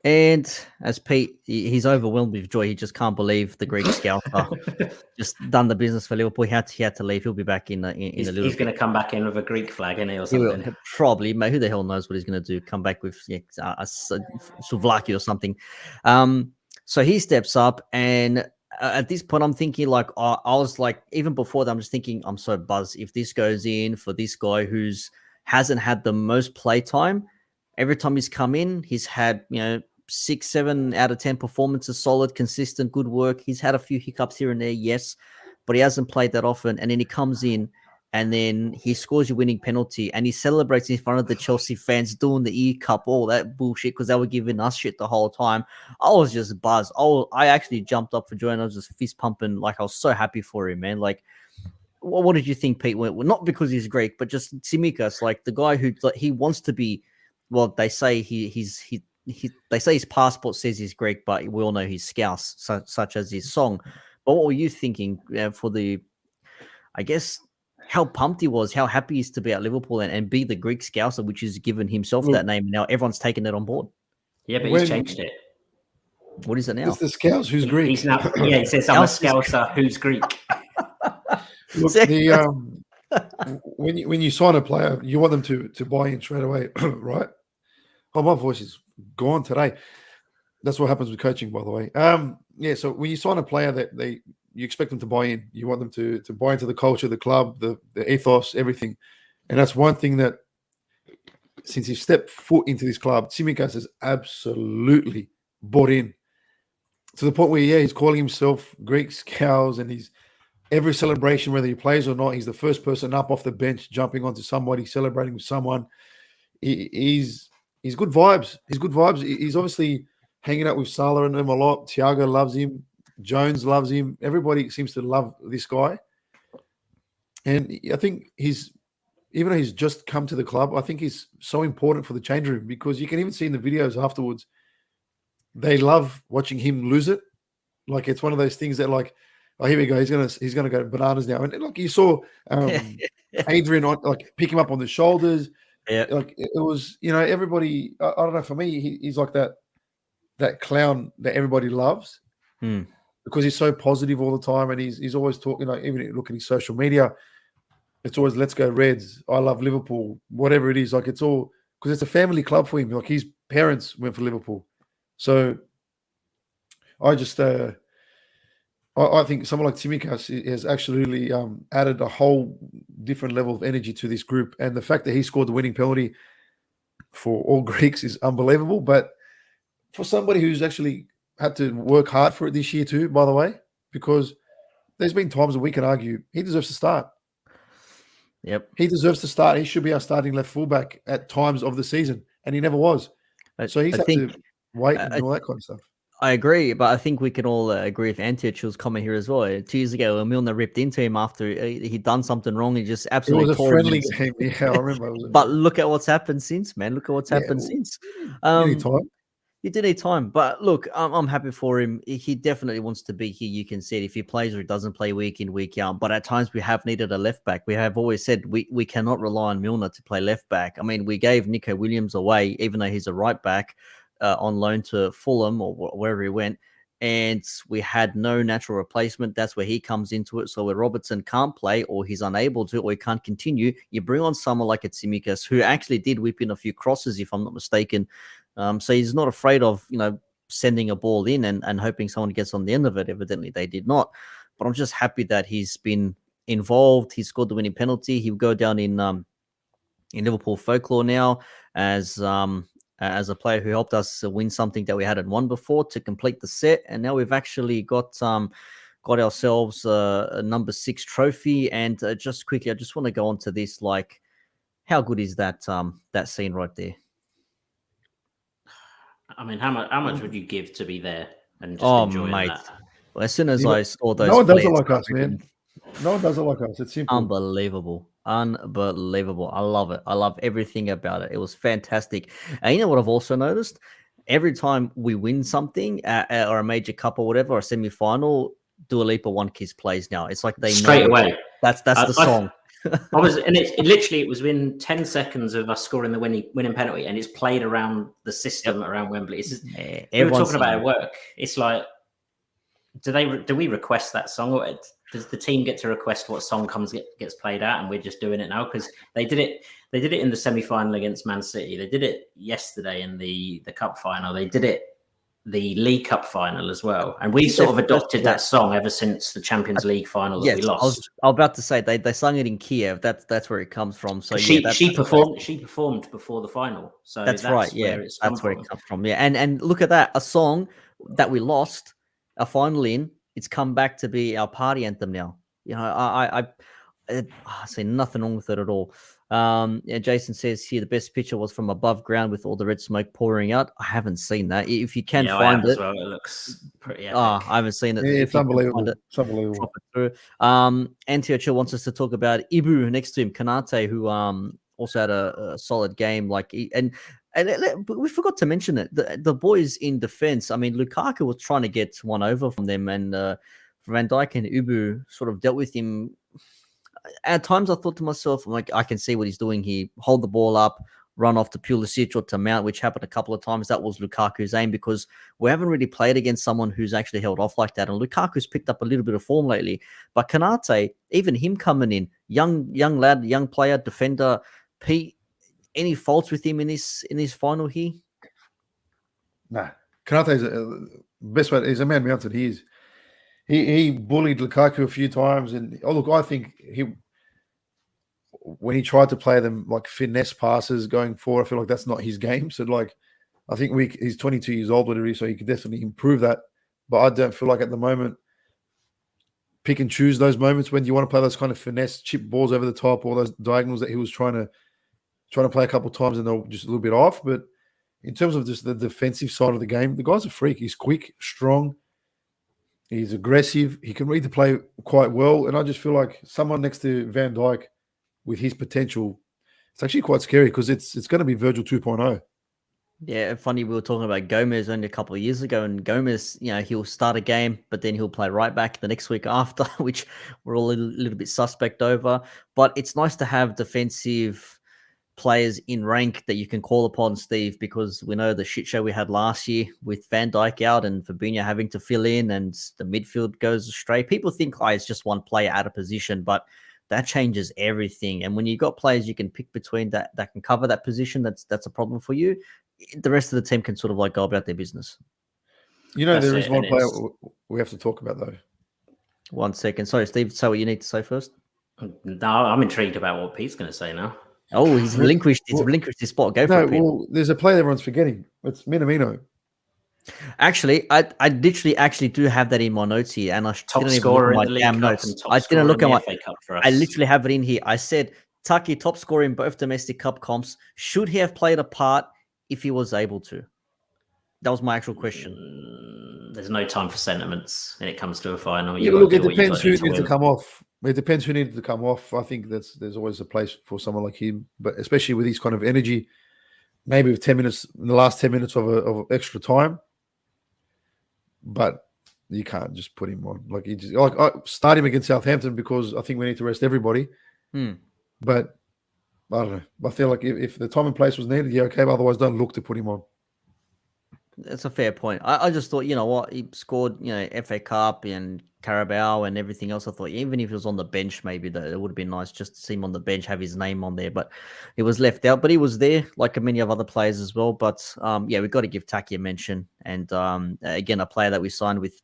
[SPEAKER 3] And as Pete, he's overwhelmed with joy. He just can't believe the Greek Scouser just done the business for Liverpool. He had to leave. He'll be back in a little.
[SPEAKER 4] He's going to come back in with a Greek flag, isn't he, or
[SPEAKER 3] He will,
[SPEAKER 4] something?
[SPEAKER 3] probably. Mate, who the hell knows what he's going to do? Come back with Slovakia or something. So he steps up, and at this point, I'm thinking like I was like even before that, I'm just thinking I'm so buzzed if this goes in for this guy who's hasn't had the most play time. Every time he's come in, he's had 6, 7 out of 10 performances, solid, consistent, good work. He's had a few hiccups here and there, yes, but he hasn't played that often. And then he comes in and then he scores your winning penalty and he celebrates in front of the Chelsea fans doing the E-Cup, all that bullshit, because they were giving us shit the whole time. I was just buzzed. I actually jumped up for joy and I was just fist pumping. Like, I was so happy for him, man. Like, what did you think, Pete? Well, not because he's Greek, but just Tsimikas, like the guy who he wants to be. Well, they say they say his passport says he's Greek, but we all know he's Scouse, such as his song. But what were you thinking for I guess, how pumped he was, how happy he is to be at Liverpool and be the Greek Scouser, which has given himself that name. Now everyone's taken it on board.
[SPEAKER 4] Yeah, but he's changed it.
[SPEAKER 3] What is it now?
[SPEAKER 5] It's the Scouts who's Greek.
[SPEAKER 4] He's now, he says, I'm a Scouser who's Greek.
[SPEAKER 5] Look, when you sign a player, you want them to buy in straight away, right? Oh, my voice is gone today. That's what happens with coaching, by the way. So when you sign a player that you expect them to buy in, you want them to buy into the culture, the club, the ethos, everything. And that's one thing that since he stepped foot into this club, Tsimikas has absolutely bought in to the point where, he's calling himself Greek Scouse, and he's every celebration, whether he plays or not, he's the first person up off the bench, jumping onto somebody, celebrating with someone. He's good vibes. He's good vibes. He's obviously hanging out with Salah and them a lot. Thiago loves him. Jones loves him. Everybody seems to love this guy. And I think even though he's just come to the club, I think he's so important for the change room, because you can even see in the videos afterwards, they love watching him lose it. Like, it's one of those things that, like, oh, here we go. He's gonna go bananas now. And look, you saw Adrian pick him up on the shoulders.
[SPEAKER 3] Yeah,
[SPEAKER 5] like it was, everybody. I don't know. For me, he's like that clown that everybody loves because he's so positive all the time, and he's always talking. Like, even look at his social media, it's always "Let's go Reds." I love Liverpool. Whatever it is, like, it's all because it's a family club for him. Like, his parents went for Liverpool, so I just. I think someone like Tsimikas has actually added a whole different level of energy to this group. And the fact that he scored the winning penalty for all Greeks is unbelievable. But for somebody who's actually had to work hard for it this year too, by the way, because there's been times that we can argue he deserves to start.
[SPEAKER 3] Yep.
[SPEAKER 5] He deserves to start. He should be our starting left fullback at times of the season, and he never was. So he's had to wait and all that kind of stuff.
[SPEAKER 3] I agree, but I think we can all agree with Antioch's comment here as well. 2 years ago, Milner ripped into him after he'd done something wrong. He just absolutely
[SPEAKER 5] it was a
[SPEAKER 3] tore
[SPEAKER 5] friendly
[SPEAKER 3] him.
[SPEAKER 5] game. Yeah, I remember.
[SPEAKER 3] But look at what's happened since, man. Look at what's happened since. You did need time, but look, I'm happy for him. He definitely wants to be here. You can see it if he plays or he doesn't play week in, week out. But at times we have needed a left back. We have always said we cannot rely on Milner to play left back. I mean, we gave Nico Williams away, even though he's a right back, on loan to Fulham or wherever he went. And we had no natural replacement. That's where he comes into it. So when Robertson can't play or he's unable to or he can't continue, you bring on someone like a Tsimikas who actually did whip in a few crosses, if I'm not mistaken. So he's not afraid of, sending a ball in and hoping someone gets on the end of it. Evidently, they did not. But I'm just happy that he's been involved. He scored the winning penalty. He'll go down in Liverpool folklore now as a player who helped us win something that we hadn't won before to complete the set. And now we've actually got ourselves a number 6 trophy. And just quickly, I just want to go on to this. Like, how good is that scene right there?
[SPEAKER 4] I mean, how much would you give to be there? and just
[SPEAKER 3] Oh,
[SPEAKER 4] enjoying
[SPEAKER 3] mate.
[SPEAKER 4] that.
[SPEAKER 3] Well, as soon as
[SPEAKER 5] You know,
[SPEAKER 3] I saw those,
[SPEAKER 5] no one does it
[SPEAKER 3] flares,
[SPEAKER 5] like
[SPEAKER 3] I
[SPEAKER 5] us, man.
[SPEAKER 3] reckon-
[SPEAKER 5] No one does it like us. It's simple.
[SPEAKER 3] Unbelievable. Unbelievable. I love it. I love everything about it. It was fantastic. And you know what I've also noticed? Every time we win something or a major cup or whatever, or a semi-final, Dua Lipa One Kiss plays now. It's like they
[SPEAKER 4] Straight
[SPEAKER 3] know
[SPEAKER 4] away.
[SPEAKER 3] that's
[SPEAKER 4] I-
[SPEAKER 3] the
[SPEAKER 4] I-
[SPEAKER 3] song.
[SPEAKER 4] I was, and it literally was within 10 seconds of us scoring the winning penalty, and it's played around the system around Wembley. It's just,
[SPEAKER 3] Yeah,
[SPEAKER 4] we were
[SPEAKER 3] everyone's
[SPEAKER 4] talking about
[SPEAKER 3] singing.
[SPEAKER 4] at work. It's like, do we request that song, or does the team get to request what song gets played out, and we're just doing it now? Because they did it in the semi-final against Man City. They did it yesterday in the cup final. They did it the League Cup final as well, and we sort of adopted that song ever since the Champions League final that we
[SPEAKER 3] Yes, I
[SPEAKER 4] lost.
[SPEAKER 3] was about to say they sung it in Kiev. That's where it comes from. So
[SPEAKER 4] she
[SPEAKER 3] yeah,
[SPEAKER 4] she performed before the final, so
[SPEAKER 3] that's right. Yeah,
[SPEAKER 4] where it's come
[SPEAKER 3] that's where
[SPEAKER 4] from.
[SPEAKER 3] it comes from. Yeah, and look at that, a song that we lost a final in. It's come back to be our party anthem now. You know, I see nothing wrong with it at all. Yeah, Jason says here the best picture was from above ground with all the red smoke pouring out. I haven't seen that. If you can
[SPEAKER 4] Yeah, I
[SPEAKER 3] find
[SPEAKER 4] have
[SPEAKER 3] it,
[SPEAKER 4] as well. It looks pretty epic.
[SPEAKER 3] I haven't seen it.
[SPEAKER 5] Yeah,
[SPEAKER 3] If
[SPEAKER 5] it's
[SPEAKER 3] you can find
[SPEAKER 5] unbelievable.
[SPEAKER 3] it,
[SPEAKER 5] It's unbelievable.
[SPEAKER 3] drop it through. Antioch wants us to talk about Ibu next to him, Kanate, who also had a solid game. But we forgot to mention it. The boys in defense. I mean, Lukaku was trying to get one over from them, and Van Dijk and Ubu sort of dealt with him. At times, I thought to myself, I'm like, I can see what he's doing here. Hold the ball up, run off to Pulisic or to Mount, which happened a couple of times. That was Lukaku's aim, because we haven't really played against someone who's actually held off like that. And Lukaku's picked up a little bit of form lately. But Kanate, even him coming in, young lad, young player, defender. Pete, any faults with him in this final here?
[SPEAKER 5] Nah, Kanate's best way. He's a man mountain. He bullied Lukaku a few times, and look, I think when he tried to play them like finesse passes going forward, I feel like that's not his game. So like, I think he's 22 years old, whatever he is, so he could definitely improve that. But I don't feel like at the moment pick and choose those moments when you want to play those kind of finesse chip balls over the top, or those diagonals that he was trying to play a couple of times and they're just a little bit off. But in terms of just the defensive side of the game, the guy's a freak. He's quick, strong. He's aggressive. He can read the play quite well. And I just feel like someone next to Van Dijk with his potential, it's actually quite scary, because it's going to be Virgil 2.0.
[SPEAKER 3] Yeah, funny, we were talking about Gomez only a couple of years ago, and Gomez, he'll start a game, but then he'll play right back the next week after, which we're all a little bit suspect over. But it's nice to have defensive players in rank that you can call upon, Steve, because we know the shit show we had last year with Van Dijk out and Fabinho having to fill in and the midfield goes astray. People think, it's just one player out of position, but that changes everything. And when you've got players you can pick between that can cover that position, that's a problem for you. The rest of the team can sort of like go about their business.
[SPEAKER 4] That's
[SPEAKER 5] There is
[SPEAKER 4] it,
[SPEAKER 5] one
[SPEAKER 4] and
[SPEAKER 5] player we have to talk about, though.
[SPEAKER 3] 1 second. Sorry, Steve, say what you need to say first.
[SPEAKER 4] No, I'm intrigued about what Pete's going to say now.
[SPEAKER 3] Oh, he's relinquished his spot. Go for it, Pete.
[SPEAKER 5] Well, there's a player everyone's forgetting. It's Minamino.
[SPEAKER 3] Actually, I literally do have that in my notes here, and I
[SPEAKER 4] Top
[SPEAKER 3] didn't even
[SPEAKER 4] scorer
[SPEAKER 3] look
[SPEAKER 4] in
[SPEAKER 3] at
[SPEAKER 4] the
[SPEAKER 3] my damn
[SPEAKER 4] League Cup
[SPEAKER 3] notes.
[SPEAKER 4] and top
[SPEAKER 3] I
[SPEAKER 4] scorer
[SPEAKER 3] didn't look
[SPEAKER 4] in
[SPEAKER 3] at
[SPEAKER 4] the
[SPEAKER 3] my.
[SPEAKER 4] FA Cup for us.
[SPEAKER 3] I literally have it in here. I said Taki top scorer in both domestic cup comps. Should he have played a part if he was able to? That was my actual question.
[SPEAKER 4] There's no time for sentiments when it comes to a final.
[SPEAKER 5] Yeah,
[SPEAKER 4] You've
[SPEAKER 5] look,
[SPEAKER 4] got
[SPEAKER 5] it
[SPEAKER 4] to do what you've
[SPEAKER 5] depends
[SPEAKER 4] got
[SPEAKER 5] who
[SPEAKER 4] to do
[SPEAKER 5] needs to
[SPEAKER 4] win.
[SPEAKER 5] come off. It depends who needed to come off. I think there's always a place for someone like him, but especially with his kind of energy, maybe with 10 minutes in the last 10 minutes of extra time. But you can't just put him on. I start him against Southampton because I think we need to rest everybody. But I don't know. I feel like if the time and place was needed, yeah, okay. But otherwise, don't look to put him on.
[SPEAKER 3] That's a fair point. I just thought, you know what, he scored, FA Cup and Carabao and everything else. I thought even if he was on the bench, maybe that it would have been nice just to see him on the bench, have his name on there. But he was left out. But he was there, like many of other players as well. But we've got to give Taki a mention. And again, a player that we signed with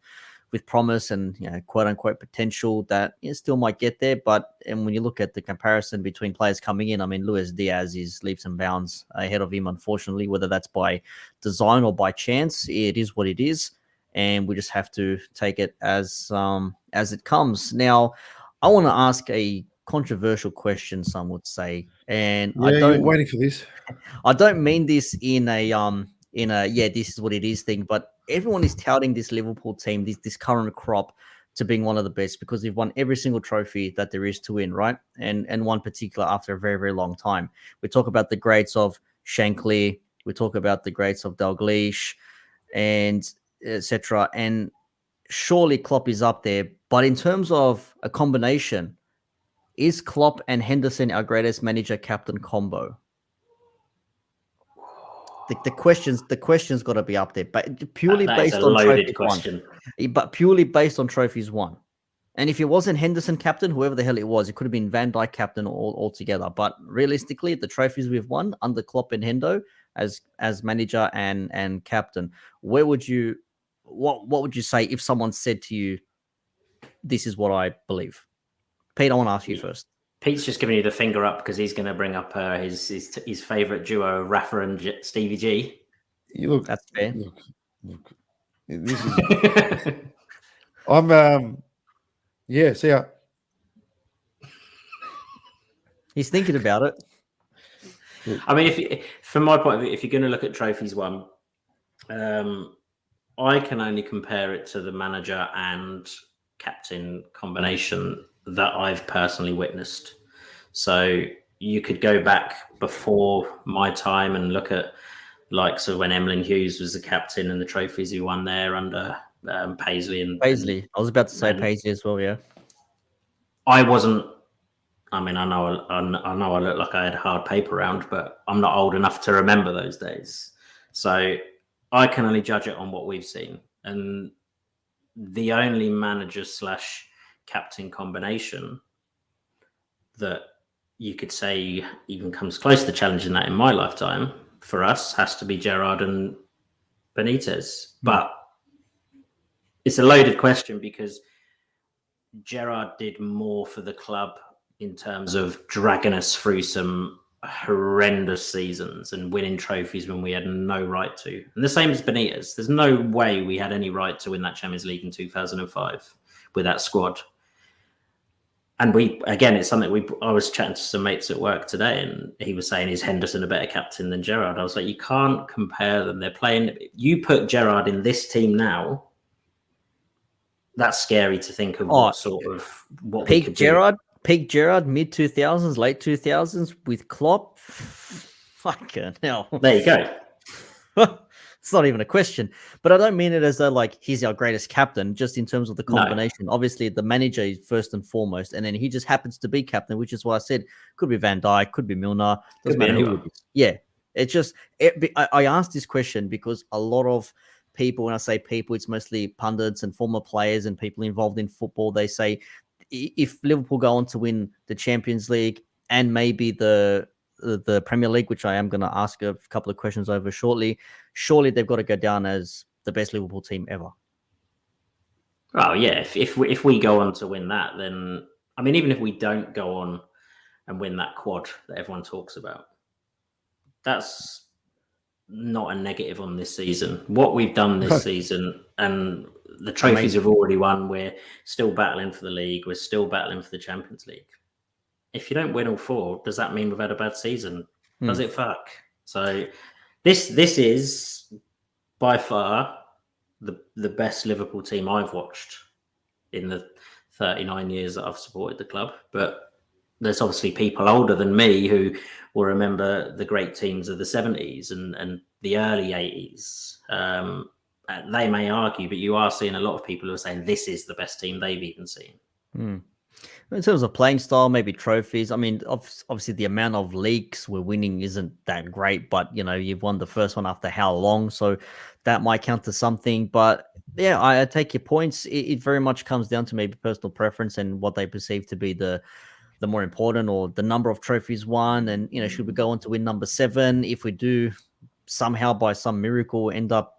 [SPEAKER 3] promise and quote unquote potential that still might get there. And when you look at the comparison between players coming in, I mean, Luis Diaz is leaps and bounds ahead of him, unfortunately, whether that's by design or by chance. It is what it is, and we just have to take it as it comes. Now, I want to ask a controversial question, some would say, and
[SPEAKER 5] You're waiting for this.
[SPEAKER 3] I don't mean this in a this is what it is thing, but everyone is touting this Liverpool team, this current crop, to being one of the best because they've won every single trophy that there is to win, right? And one particular after a very, very long time. We talk about the greats of Shankly, we talk about the greats of Dalglish, and etc. And surely Klopp is up there. But in terms of a combination, is Klopp and Henderson our greatest manager captain combo? The question's got to be up there, but purely
[SPEAKER 4] that
[SPEAKER 3] based
[SPEAKER 4] is a
[SPEAKER 3] on
[SPEAKER 4] loaded
[SPEAKER 3] trophies
[SPEAKER 4] question.
[SPEAKER 3] won. But purely based on trophies won. And if it wasn't Henderson captain, whoever the hell it was, it could have been Van Dijk captain altogether. But realistically, the trophies we've won under Klopp and Hendo as manager and captain, what would you say if someone said to you, "This is what I believe"? Pete, I want to ask you first.
[SPEAKER 4] Pete's just giving you the finger up because he's going to bring up his favorite duo, Rafa and Stevie G.
[SPEAKER 5] You look,
[SPEAKER 3] That's fair.
[SPEAKER 5] Look, this is. I'm. Yeah. See ya.
[SPEAKER 3] He's thinking about it.
[SPEAKER 4] I mean, from my point of view, if you're going to look at trophies won, I can only compare it to the manager and captain combination that I've personally witnessed. So you could go back before my time and look at likes of when Emlyn Hughes was the captain and the trophies he won there under Paisley and
[SPEAKER 3] Paisley. I was about to say Paisley as well. Yeah.
[SPEAKER 4] I wasn't. I mean, I know I look like I had hard paper round, but I'm not old enough to remember those days. So I can only judge it on what we've seen. And the only manager / captain combination that you could say even comes close to challenging that in my lifetime for us has to be Gerrard and Benitez. But it's a loaded question because Gerrard did more for the club in terms of dragging us through some horrendous seasons and winning trophies when we had no right to. And the same as Benitez. There's no way we had any right to win that Champions League in 2005 with that squad. And it's something I was chatting to some mates at work today, and he was saying, is Henderson a better captain than Gerrard? I was like, you can't compare them. They're playing. You put Gerrard in this team now, that's scary to think of what
[SPEAKER 3] peak Gerrard, mid 2000s, late 2000s with Klopp. Fucking hell.
[SPEAKER 4] There you go.
[SPEAKER 3] It's not even a question, but I don't mean it as though like he's our greatest captain, just in terms of the combination. No. Obviously, the manager is first and foremost, and then he just happens to be captain, which is why I said could be Van Dijk, could be Milner, doesn't matter who it is. Yeah, it's just I asked this question because a lot of people, when I say people, it's mostly pundits and former players and people involved in football. They say if Liverpool go on to win the Champions League and maybe the Premier League, which I am going to ask a couple of questions over shortly, surely they've got to go down as the best Liverpool team ever.
[SPEAKER 4] Oh yeah, if we go on to win that, then I mean, even if we don't go on and win that quad that everyone talks about, that's not a negative on this season. What we've done this season and the trophies we've already won, we're still battling for the league, we're still battling for the Champions League. If you don't win all four, does that mean we've had a bad season? Does it fuck? So this is by far the best Liverpool team I've watched in the 39 years that I've supported the club. But there's obviously people older than me who will remember the great teams of the 70s and the early 80s. They may argue, but you are seeing a lot of people who are saying this is the best team they've even seen.
[SPEAKER 3] In terms of playing style, maybe trophies. I mean, obviously the amount of leagues we're winning isn't that great, but you've won the first one after how long? So that might count to something. But yeah, I take your points. It very much comes down to maybe personal preference and what they perceive to be the more important, or the number of trophies won. And should we go on to win number 7? If we do somehow by some miracle end up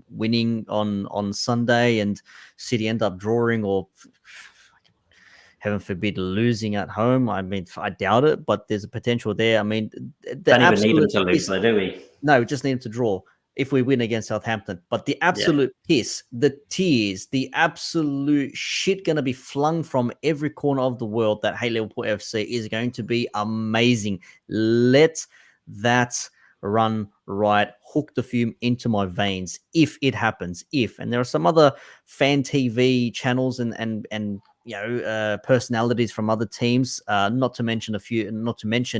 [SPEAKER 3] winning on Sunday and City end up drawing, or heaven forbid losing at home. I mean, I doubt it, but there's a potential there. I mean,
[SPEAKER 4] don't even need them to lose, though, do we?
[SPEAKER 3] No, we just need them to draw if we win against Southampton. But the absolute piss, the tears, the absolute shit going to be flung from every corner of the world that Hey Liverpool FC is going to be amazing. Let that run right, hook the fume into my veins if it happens. And there are some other fan TV channels and personalities from other teams, not to mention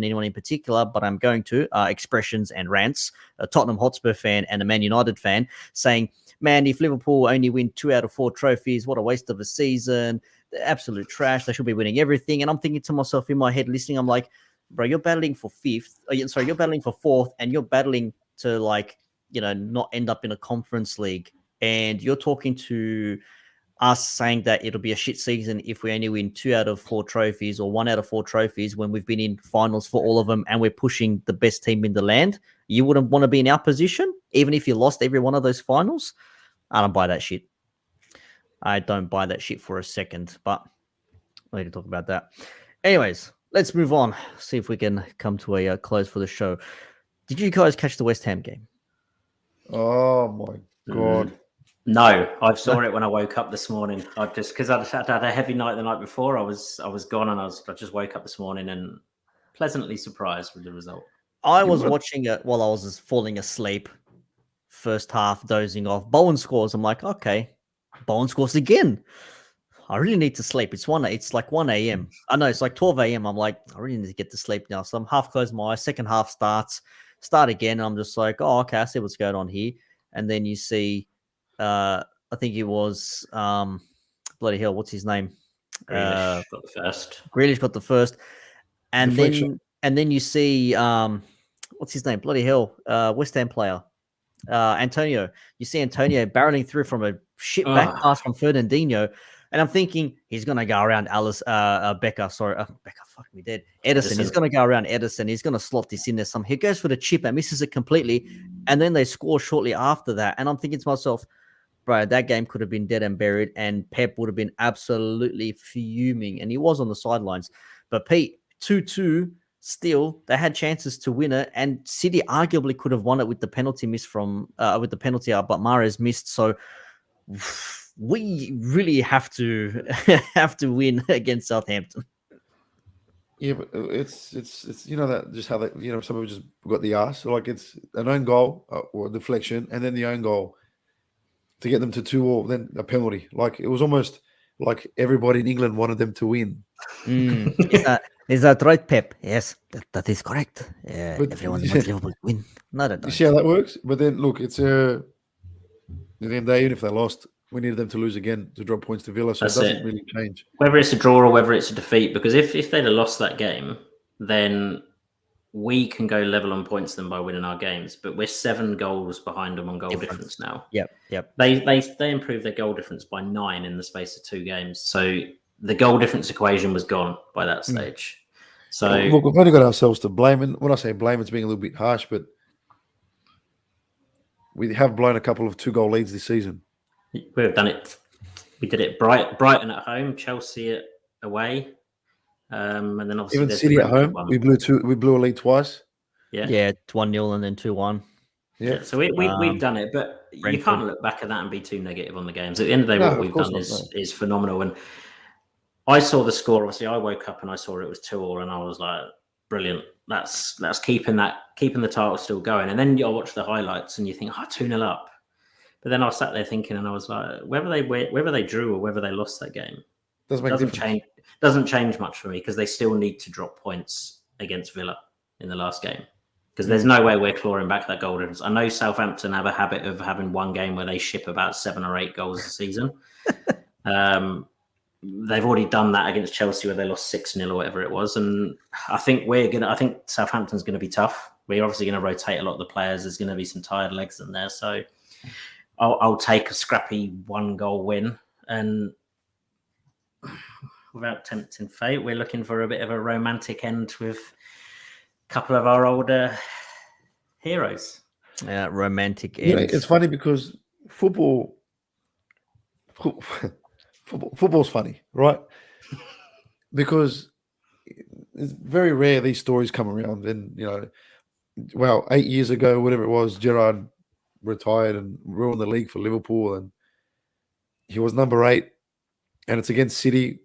[SPEAKER 3] anyone in particular, but I'm going to expressions and rants, a Tottenham Hotspur fan and a Man United fan saying, man, if Liverpool only win 2 out of 4 trophies, what a waste of a season. They're absolute trash. They should be winning everything. And I'm thinking to myself in my head, listening, I'm like, bro, you're battling for you're battling for 4th, and you're battling to not end up in a conference league. And you're talking to us saying that it'll be a shit season if we only win 2 out of 4 trophies or 1 out of 4 trophies when we've been in finals for all of them and we're pushing the best team in the land. You wouldn't want to be in our position, even if you lost every one of those finals. I don't buy that shit. I don't buy that shit for a second, but I need to talk about that. Anyways, let's move on. See if we can come to a close for the show. Did you guys catch the West Ham game?
[SPEAKER 5] Oh my God.
[SPEAKER 4] No, I saw it when I woke up this morning. Because I'd had a heavy night the night before. I was gone, and I just woke up this morning and pleasantly surprised with the result.
[SPEAKER 3] I was watching it while I was just falling asleep. First half, dozing off. Bowen scores. I'm like, okay, Bowen scores again. I really need to sleep. It's like 1 a.m. I know it's like 12 a.m. I'm like, I really need to get to sleep now. So I'm half closed my eyes. Second half start again. And I'm just like, oh, okay, I see what's going on here. And then you see, I think it was bloody hell, what's his name?
[SPEAKER 4] Grealish got the first.
[SPEAKER 3] Grealish got the first. And then you see what's his name? Bloody hell, West Ham player. Antonio. You see Antonio barreling through from a shit back pass from Fernandinho. And I'm thinking he's going to go around Becca. Sorry, Becca, fuck me dead. Edison. He's going to go around Edison. He's going to slot this in there somehow. He goes for the chip and misses it completely. And then they score shortly after that. And I'm thinking to myself, bro, that game could have been dead and buried. And Pep would have been absolutely fuming. And he was on the sidelines. But Pete, 2-2, still, they had chances to win it. And City arguably could have won it with the penalty miss but Mahrez missed. So we really have to win against Southampton.
[SPEAKER 5] Yeah, but it's that just how that some people just got the arse. So like it's an own goal or a deflection, and then the own goal to get them to 2-2, then a penalty. Like it was almost like everybody in England wanted them to win.
[SPEAKER 3] Is that right, Pep? Yes, that is correct. But everyone wants Liverpool to win. No, that
[SPEAKER 5] you see how that works? But then look, it's at the end of the day, even if they lost, we needed them to lose again to drop points to Villa, so it doesn't really change.
[SPEAKER 4] Whether it's a draw or whether it's a defeat, because if they'd have lost that game, then we can go level on points them by winning our games. But we're 7 goals behind them on goal difference now.
[SPEAKER 3] Yep.
[SPEAKER 4] They improved their goal difference by 9 in the space of 2 games. So the goal difference equation was gone by that stage. So
[SPEAKER 5] look, we've only got ourselves to blame. And when I say blame, it's being a little bit harsh, but we have blown a couple of 2-goal leads this season.
[SPEAKER 4] We've done it. We did it Brighton at home, Chelsea away, and then obviously
[SPEAKER 5] even City at home. We blew a lead twice.
[SPEAKER 4] Yeah,
[SPEAKER 3] 1-0 and then 2-1.
[SPEAKER 4] Yeah, so we've done it, but Brentford. You can't look back at that and be too negative on the games. At the end of the day, what we've done is phenomenal. And I saw the score. Obviously, I woke up and I saw it was 2-2, and I was like, brilliant. That's keeping the title still going. And then you watch the highlights and you think, 2-0 up. But then I sat there thinking, and I was like, whether they drew or whether they lost that game doesn't change much for me, because they still need to drop points against Villa in the last game, because there's no way we're clawing back that goal difference. I know Southampton have a habit of having one game where they ship about 7 or 8 goals a season. They've already done that against Chelsea where they lost 6-0 or whatever it was, and I think Southampton's going to be tough. We're obviously going to rotate a lot of the players. There's going to be some tired legs in there, so I'll take a scrappy 1-goal win, and without tempting fate, we're looking for a bit of a romantic end with a couple of our older heroes.
[SPEAKER 3] Yeah, romantic end.
[SPEAKER 5] It's funny because football's funny, right? Because it's very rare these stories come around. And 8 years ago, whatever it was, Gerrard retired and ruined the league for Liverpool, and he was number 8, and it's against City,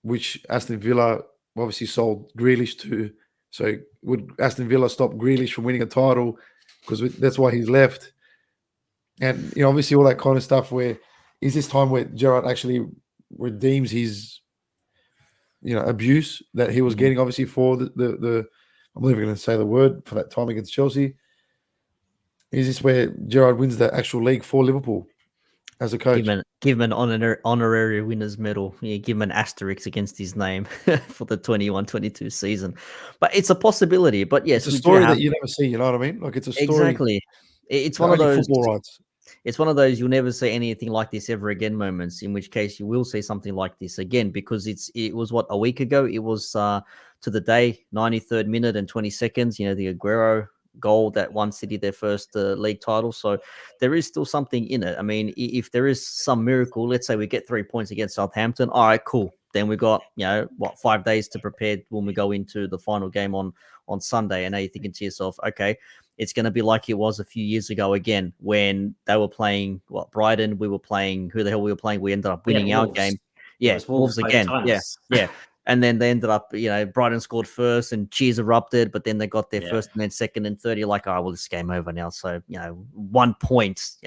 [SPEAKER 5] which Aston Villa obviously sold Grealish to So would Aston Villa stop Grealish from winning a title? Because that's why he's left. And obviously all that kind of stuff. Where is this time where Gerrard actually redeems his, abuse that he was getting? Obviously for the I'm never going to say the word for that time against Chelsea. Is this where Gerrard wins the actual league for Liverpool as a coach?
[SPEAKER 3] Give him an honorary winner's medal. Yeah, give him an asterisk against his name for the 21-22 season. But it's a possibility. But yes,
[SPEAKER 5] it's a story that you never see. You know what I mean? Like it's a story.
[SPEAKER 3] Exactly. It's one of those
[SPEAKER 5] football rights.
[SPEAKER 3] It's one of those you'll never see anything like this ever again moments. In which case, you will see something like this again because it was a week ago. It was to the day, 93rd minute and 20 seconds. The Aguero goal that won City their first league title. So there is still something in it. I mean, if there is some miracle, let's say we get 3 points against Southampton. All right, cool. Then we got 5 days to prepare when we go into the final game on Sunday. And now you're thinking to yourself, okay, it's going to be like it was a few years ago again when they were playing Brighton. We were playing who the hell we were playing. We ended up winning our game. Yeah, Wolves again. Yeah. And then they ended up, Brighton scored first and cheers erupted, but then they got their first and then second and third. You're like, oh, well, it's game over now. So, 1 point.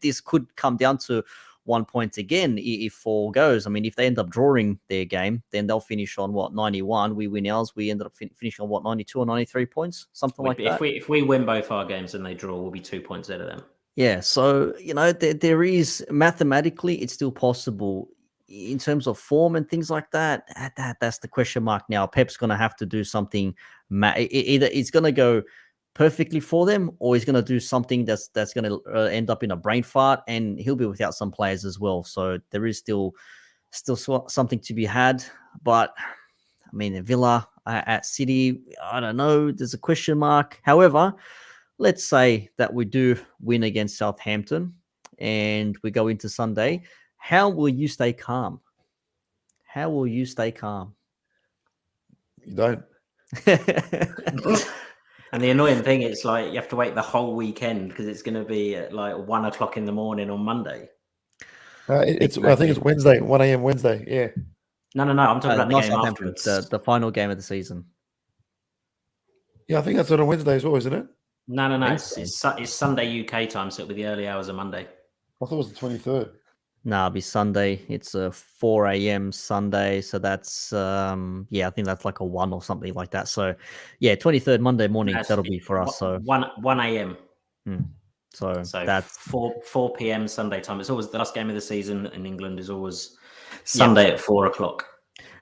[SPEAKER 3] This could come down to 1 point again if all goes. I mean, if they end up drawing their game, then they'll finish on 91. We win ours. We ended up finishing on 92 or 93 points, something like that.
[SPEAKER 4] If we win both our games and they draw, we'll be 2 points ahead of them.
[SPEAKER 3] Yeah. So, there is mathematically, it's still possible. In terms of form and things like that, that's the question mark now. Pep's going to have to do something. Either it's going to go perfectly for them, or he's going to do something that's going to end up in a brain fart, and he'll be without some players as well. So there is still something to be had. But I mean, Villa at City, I don't know. There's a question mark. However, let's say that we do win against Southampton, and we go into Sunday. How will you stay calm? How will you stay calm?
[SPEAKER 5] You don't.
[SPEAKER 4] And the annoying thing is, like, you have to wait the whole weekend because it's going to be at like 1 o'clock in the morning on Monday.
[SPEAKER 5] I think it's Wednesday, 1 a.m. Wednesday. Yeah.
[SPEAKER 4] No. I'm talking about the game
[SPEAKER 3] Southampton,
[SPEAKER 4] afterwards.
[SPEAKER 3] the final game of the season.
[SPEAKER 5] Yeah, I think that's on a Wednesday as well, isn't it?
[SPEAKER 4] No. It's Sunday UK time, so it'll be the early hours of Monday.
[SPEAKER 5] I thought it was the 23rd.
[SPEAKER 3] No, it'll be Sunday. It's a 4 a.m. Sunday. So that's, I think that's like a 1 or something like that. So, 23rd Monday morning, that'll be for us. So
[SPEAKER 4] 1 a.m.
[SPEAKER 3] So
[SPEAKER 4] that's 4 p.m. Sunday time. It's always the last game of the season in England is always Sunday at 4 o'clock.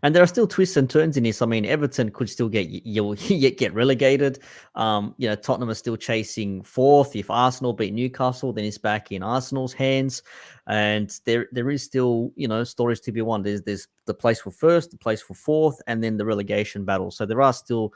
[SPEAKER 3] And there are still twists and turns in this. I mean, Everton could still get relegated. Tottenham are still chasing fourth. If Arsenal beat Newcastle, then it's back in Arsenal's hands. And there is still, stories to be won. There's the place for first, the place for fourth, and then the relegation battle. So there are still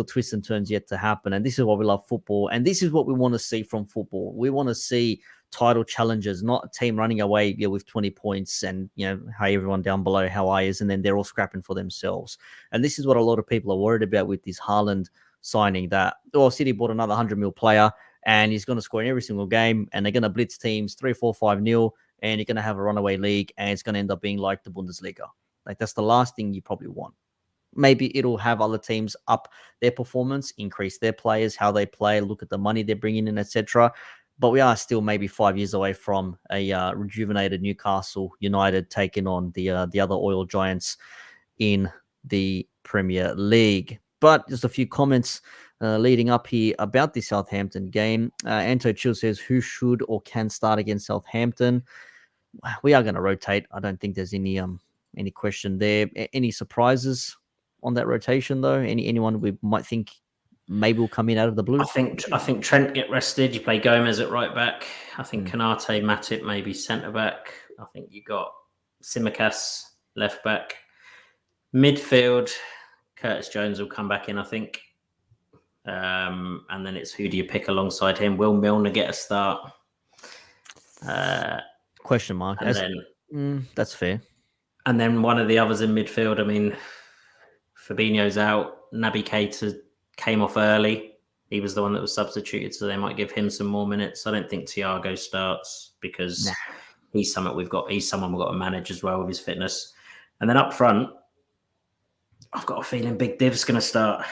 [SPEAKER 3] twists and turns yet to happen. And this is why we love football. And this is what we want to see from football. We want to see title challenges, not a team running away with 20 points and, hey, everyone down below, how are you? And then they're all scrapping for themselves. And this is what a lot of people are worried about with this Haaland signing, that, City bought another 100 mil player and he's going to score in every single game and they're going to blitz teams 3-4-5-0 and you're going to have a runaway league and it's going to end up being like the Bundesliga. Like, that's the last thing you probably want. Maybe it'll have other teams up their performance, increase their players, how they play, look at the money they're bringing in, etc. But we are still maybe 5 years away from a rejuvenated Newcastle United taking on the other oil giants in the Premier League. But just a few comments leading up here about the Southampton game. Anto Chill says, who should or can start against Southampton? We are going to rotate. I don't think there's any question there. Any surprises on that rotation, though? Anyone we might think maybe will come in out of the blue?
[SPEAKER 4] I think Trent get rested. You play Gomez at right back. I think Konate, Matip maybe centre back. I think you got Tsimikas left back. Midfield, Curtis Jones will come back in, I think. And then it's who do you pick alongside him? Will Milner get a start?
[SPEAKER 3] Question mark. That's fair.
[SPEAKER 4] And then one of the others in midfield. I mean, Fabinho's out. Naby Keita came off early. He was the one that was substituted, so they might give him some more minutes. I don't think Thiago starts because he's someone we've got to manage as well with his fitness. And then up front, I've got a feeling Big Div's going to start.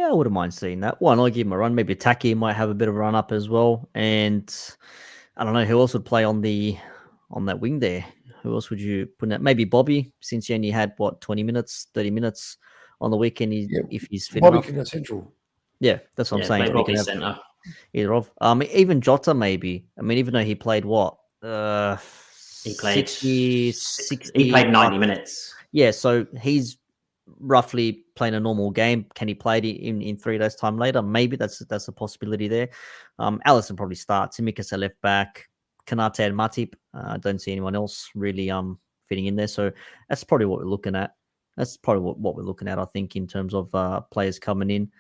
[SPEAKER 3] Yeah, I wouldn't mind seeing that. Why not give him a run? Maybe Taki might have a bit of a run up as well. And I don't know who else would play on that wing there. Who else would you put in that? Maybe Bobby, since he only had 20 minutes, 30 minutes on the weekend.
[SPEAKER 5] Yeah,
[SPEAKER 3] If he's fit
[SPEAKER 5] Bobby
[SPEAKER 3] enough.
[SPEAKER 5] can go central.
[SPEAKER 3] Yeah, that's what I'm saying.
[SPEAKER 4] Play
[SPEAKER 3] We can
[SPEAKER 4] Bobby
[SPEAKER 3] have
[SPEAKER 4] centre.
[SPEAKER 3] either of. Even Jota maybe. I mean, even though he played what?
[SPEAKER 4] He played
[SPEAKER 3] 60.
[SPEAKER 4] He played 90 minutes.
[SPEAKER 3] Yeah, so he's roughly playing a normal game. Can he play it in 3 days' time later? Maybe that's a possibility there. Allison probably starts. Tsimikas a left back. Kanate and Matip. I don't see anyone else really fitting in there. So that's probably what we're looking at. That's probably what we're looking at, I think, in terms of players coming in.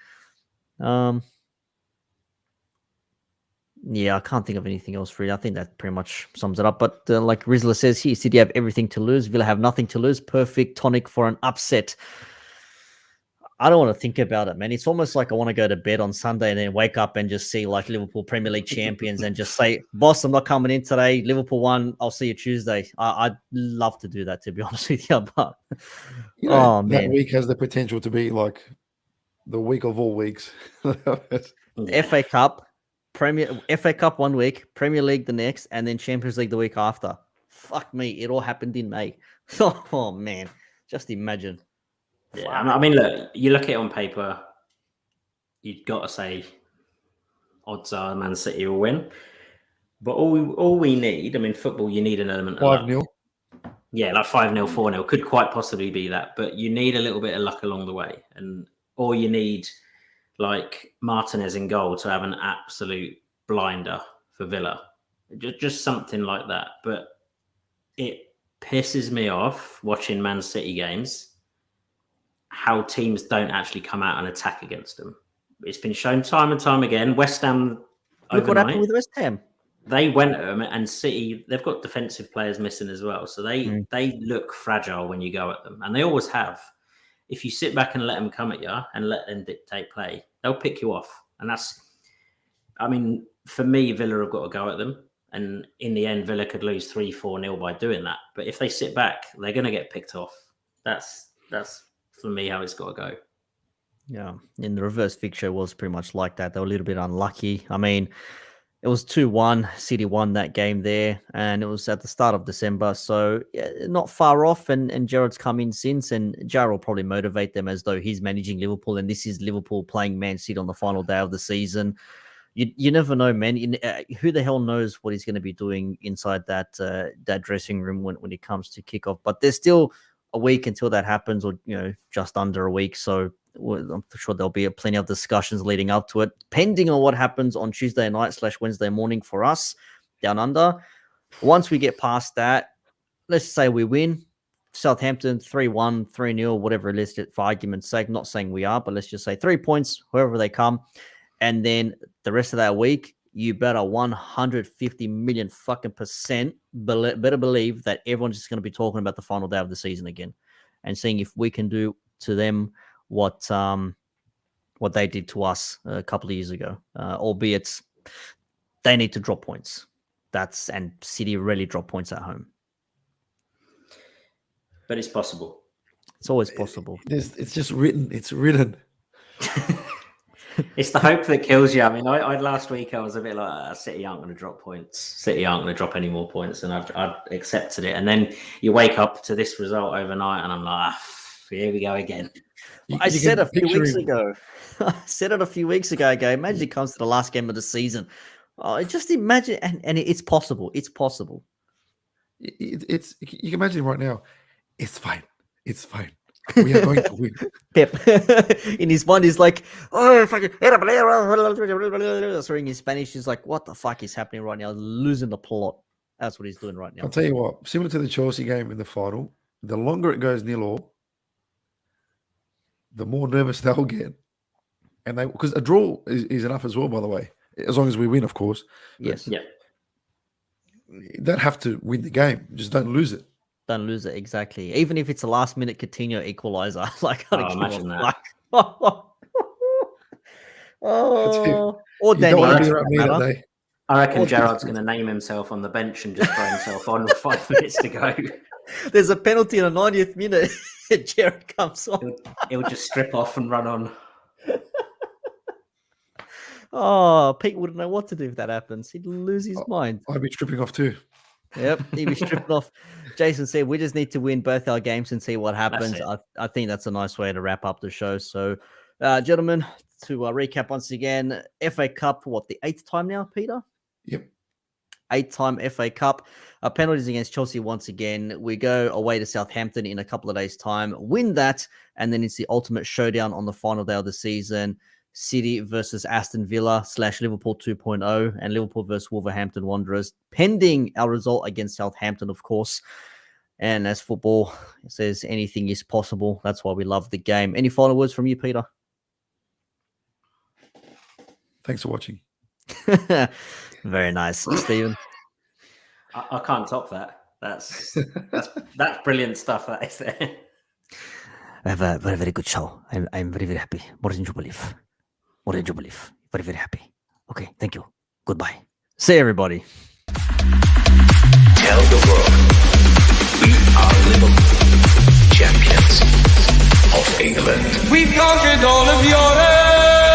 [SPEAKER 3] Yeah, I can't think of anything else really. I think that pretty much sums it up. But like Rizla says here, City have everything to lose. Villa have nothing to lose. Perfect tonic for an upset. I don't want to think about it, man. It's almost like I want to go to bed on Sunday and then wake up and just see like Liverpool Premier League champions and just say, boss, I'm not coming in today. Liverpool won. I'll see you Tuesday. I'd love to do that, to be honest with you. But
[SPEAKER 5] You know,
[SPEAKER 3] oh,
[SPEAKER 5] that
[SPEAKER 3] man.
[SPEAKER 5] week has the potential to be like the week of all weeks.
[SPEAKER 3] FA Cup, FA Cup 1 week, Premier League the next, and then Champions League the week after. Fuck me, it all happened in May. Oh man, just imagine.
[SPEAKER 4] Yeah, I mean, look, you look at it on paper, you've got to say odds are Man City will win. But all we need, I mean, football, you need an element of luck.
[SPEAKER 5] 5-0.
[SPEAKER 4] Yeah, like 5-0, 4-0 could quite possibly be that, but you need a little bit of luck along the way, or you need like Martinez in goal to have an absolute blinder for Villa, just something like that. But it pisses me off watching Man City games how teams don't actually come out and attack against them. It's been shown time and time again. West Ham
[SPEAKER 3] Look what happened
[SPEAKER 4] overnight,
[SPEAKER 3] with West Ham.
[SPEAKER 4] they went at them, and City, they've got defensive players missing as well. So they look fragile when you go at them, and they always have. If you sit back and let them come at you and let them dictate play, they'll pick you off. And that's, I mean, for me, Villa have got to go at them. And in the end, Villa could lose 3-4-0 by doing that. But if they sit back, they're going to get picked off. That's for me how it's got to go.
[SPEAKER 3] Yeah, in the reverse fixture was pretty much like that. They were a little bit unlucky. I mean, it was 2-1. City won that game there, and it was at the start of December. So yeah, not far off, and Gerrard's come in since, and Gerrard will probably motivate them as though he's managing Liverpool, and this is Liverpool playing Man City on the final day of the season. You never know, man. Who the hell knows what he's going to be doing inside that dressing room when it comes to kickoff. But there's still a week until that happens, or just under a week. So I'm sure there'll be plenty of discussions leading up to it, depending on what happens on Tuesday night / Wednesday morning for us down under. Once we get past that, let's say we win Southampton 3-1, 3-0, whatever it is, for argument's sake. Not saying we are, but let's just say 3 points, wherever they come. And then the rest of that week, you better 150 million fucking percent better believe that everyone's just going to be talking about the final day of the season again and seeing if we can do to them what they did to us a couple of years ago, albeit they need to drop points. And City really drop points at home.
[SPEAKER 4] But it's possible.
[SPEAKER 3] It's always possible.
[SPEAKER 5] It's just written. It's written.
[SPEAKER 4] It's the hope that kills you. I mean, I last week I was a bit like, City aren't going to drop points. City aren't going to drop any more points, and I've accepted it. And then you wake up to this result overnight, and I'm like, here we go again.
[SPEAKER 3] I said a few weeks ago. I said it a few weeks ago. Imagine it comes to the last game of the season. Just imagine, and it's possible. It's possible.
[SPEAKER 5] It's you can imagine right now. It's fine. It's fine. We are going to win.
[SPEAKER 3] Pep in his mind is like, oh, fucking, sorry, in Spanish, he's like, what the fuck is happening right now? Losing the plot. That's what he's doing right now.
[SPEAKER 5] I'll tell you what, similar to the Chelsea game in the final, the longer it goes 0-0, the more nervous they'll get. And because a draw is enough as well, by the way, as long as we win, of course.
[SPEAKER 3] Yes.
[SPEAKER 4] Yeah.
[SPEAKER 5] You don't have to win the game. Just don't lose it.
[SPEAKER 3] Don't lose it, exactly. Even if it's a last-minute Coutinho equalizer. Like, I don't
[SPEAKER 4] imagine
[SPEAKER 3] that.
[SPEAKER 5] You
[SPEAKER 3] Or Danny.
[SPEAKER 5] don't want to be
[SPEAKER 3] Ings,
[SPEAKER 5] around me that day.
[SPEAKER 4] I reckon Gerrard's going to name himself on the bench and just throw himself on with 5 minutes to go.
[SPEAKER 3] There's a penalty in the 90th minute. Gerrard comes on.
[SPEAKER 4] He'll just strip off and run on.
[SPEAKER 3] Oh, Pete wouldn't know what to do if that happens. He'd lose his mind.
[SPEAKER 5] I'd be tripping off too.
[SPEAKER 3] Yep, he'd be stripped off. Jason said, we just need to win both our games and see what happens.
[SPEAKER 4] it.
[SPEAKER 3] I think that's a nice way to wrap up the show. So, gentlemen, to recap once again, FA Cup, what, the 8th time now, Peter?
[SPEAKER 5] Yep.
[SPEAKER 3] 8th-time FA Cup. Penalties against Chelsea once again. We go away to Southampton in a couple of days' time, win that, and then it's the ultimate showdown on the final day of the season. City versus Aston Villa / Liverpool 2.0 and Liverpool versus Wolverhampton Wanderers, pending our result against Southampton, of course. And as football says, anything is possible. That's why we love the game. Any final words from you, Peter?
[SPEAKER 5] Thanks for watching.
[SPEAKER 3] Very nice. Stephen?
[SPEAKER 4] I can't top that. That's brilliant stuff. That is there.
[SPEAKER 3] I have a very, very good show. I'm very, very happy. More than you believe. More than you believe. Very, very happy. Okay, thank you. Goodbye. See everybody.
[SPEAKER 1] Tell the world we are Liverpool, champions of England.
[SPEAKER 2] We've conquered all of Europe.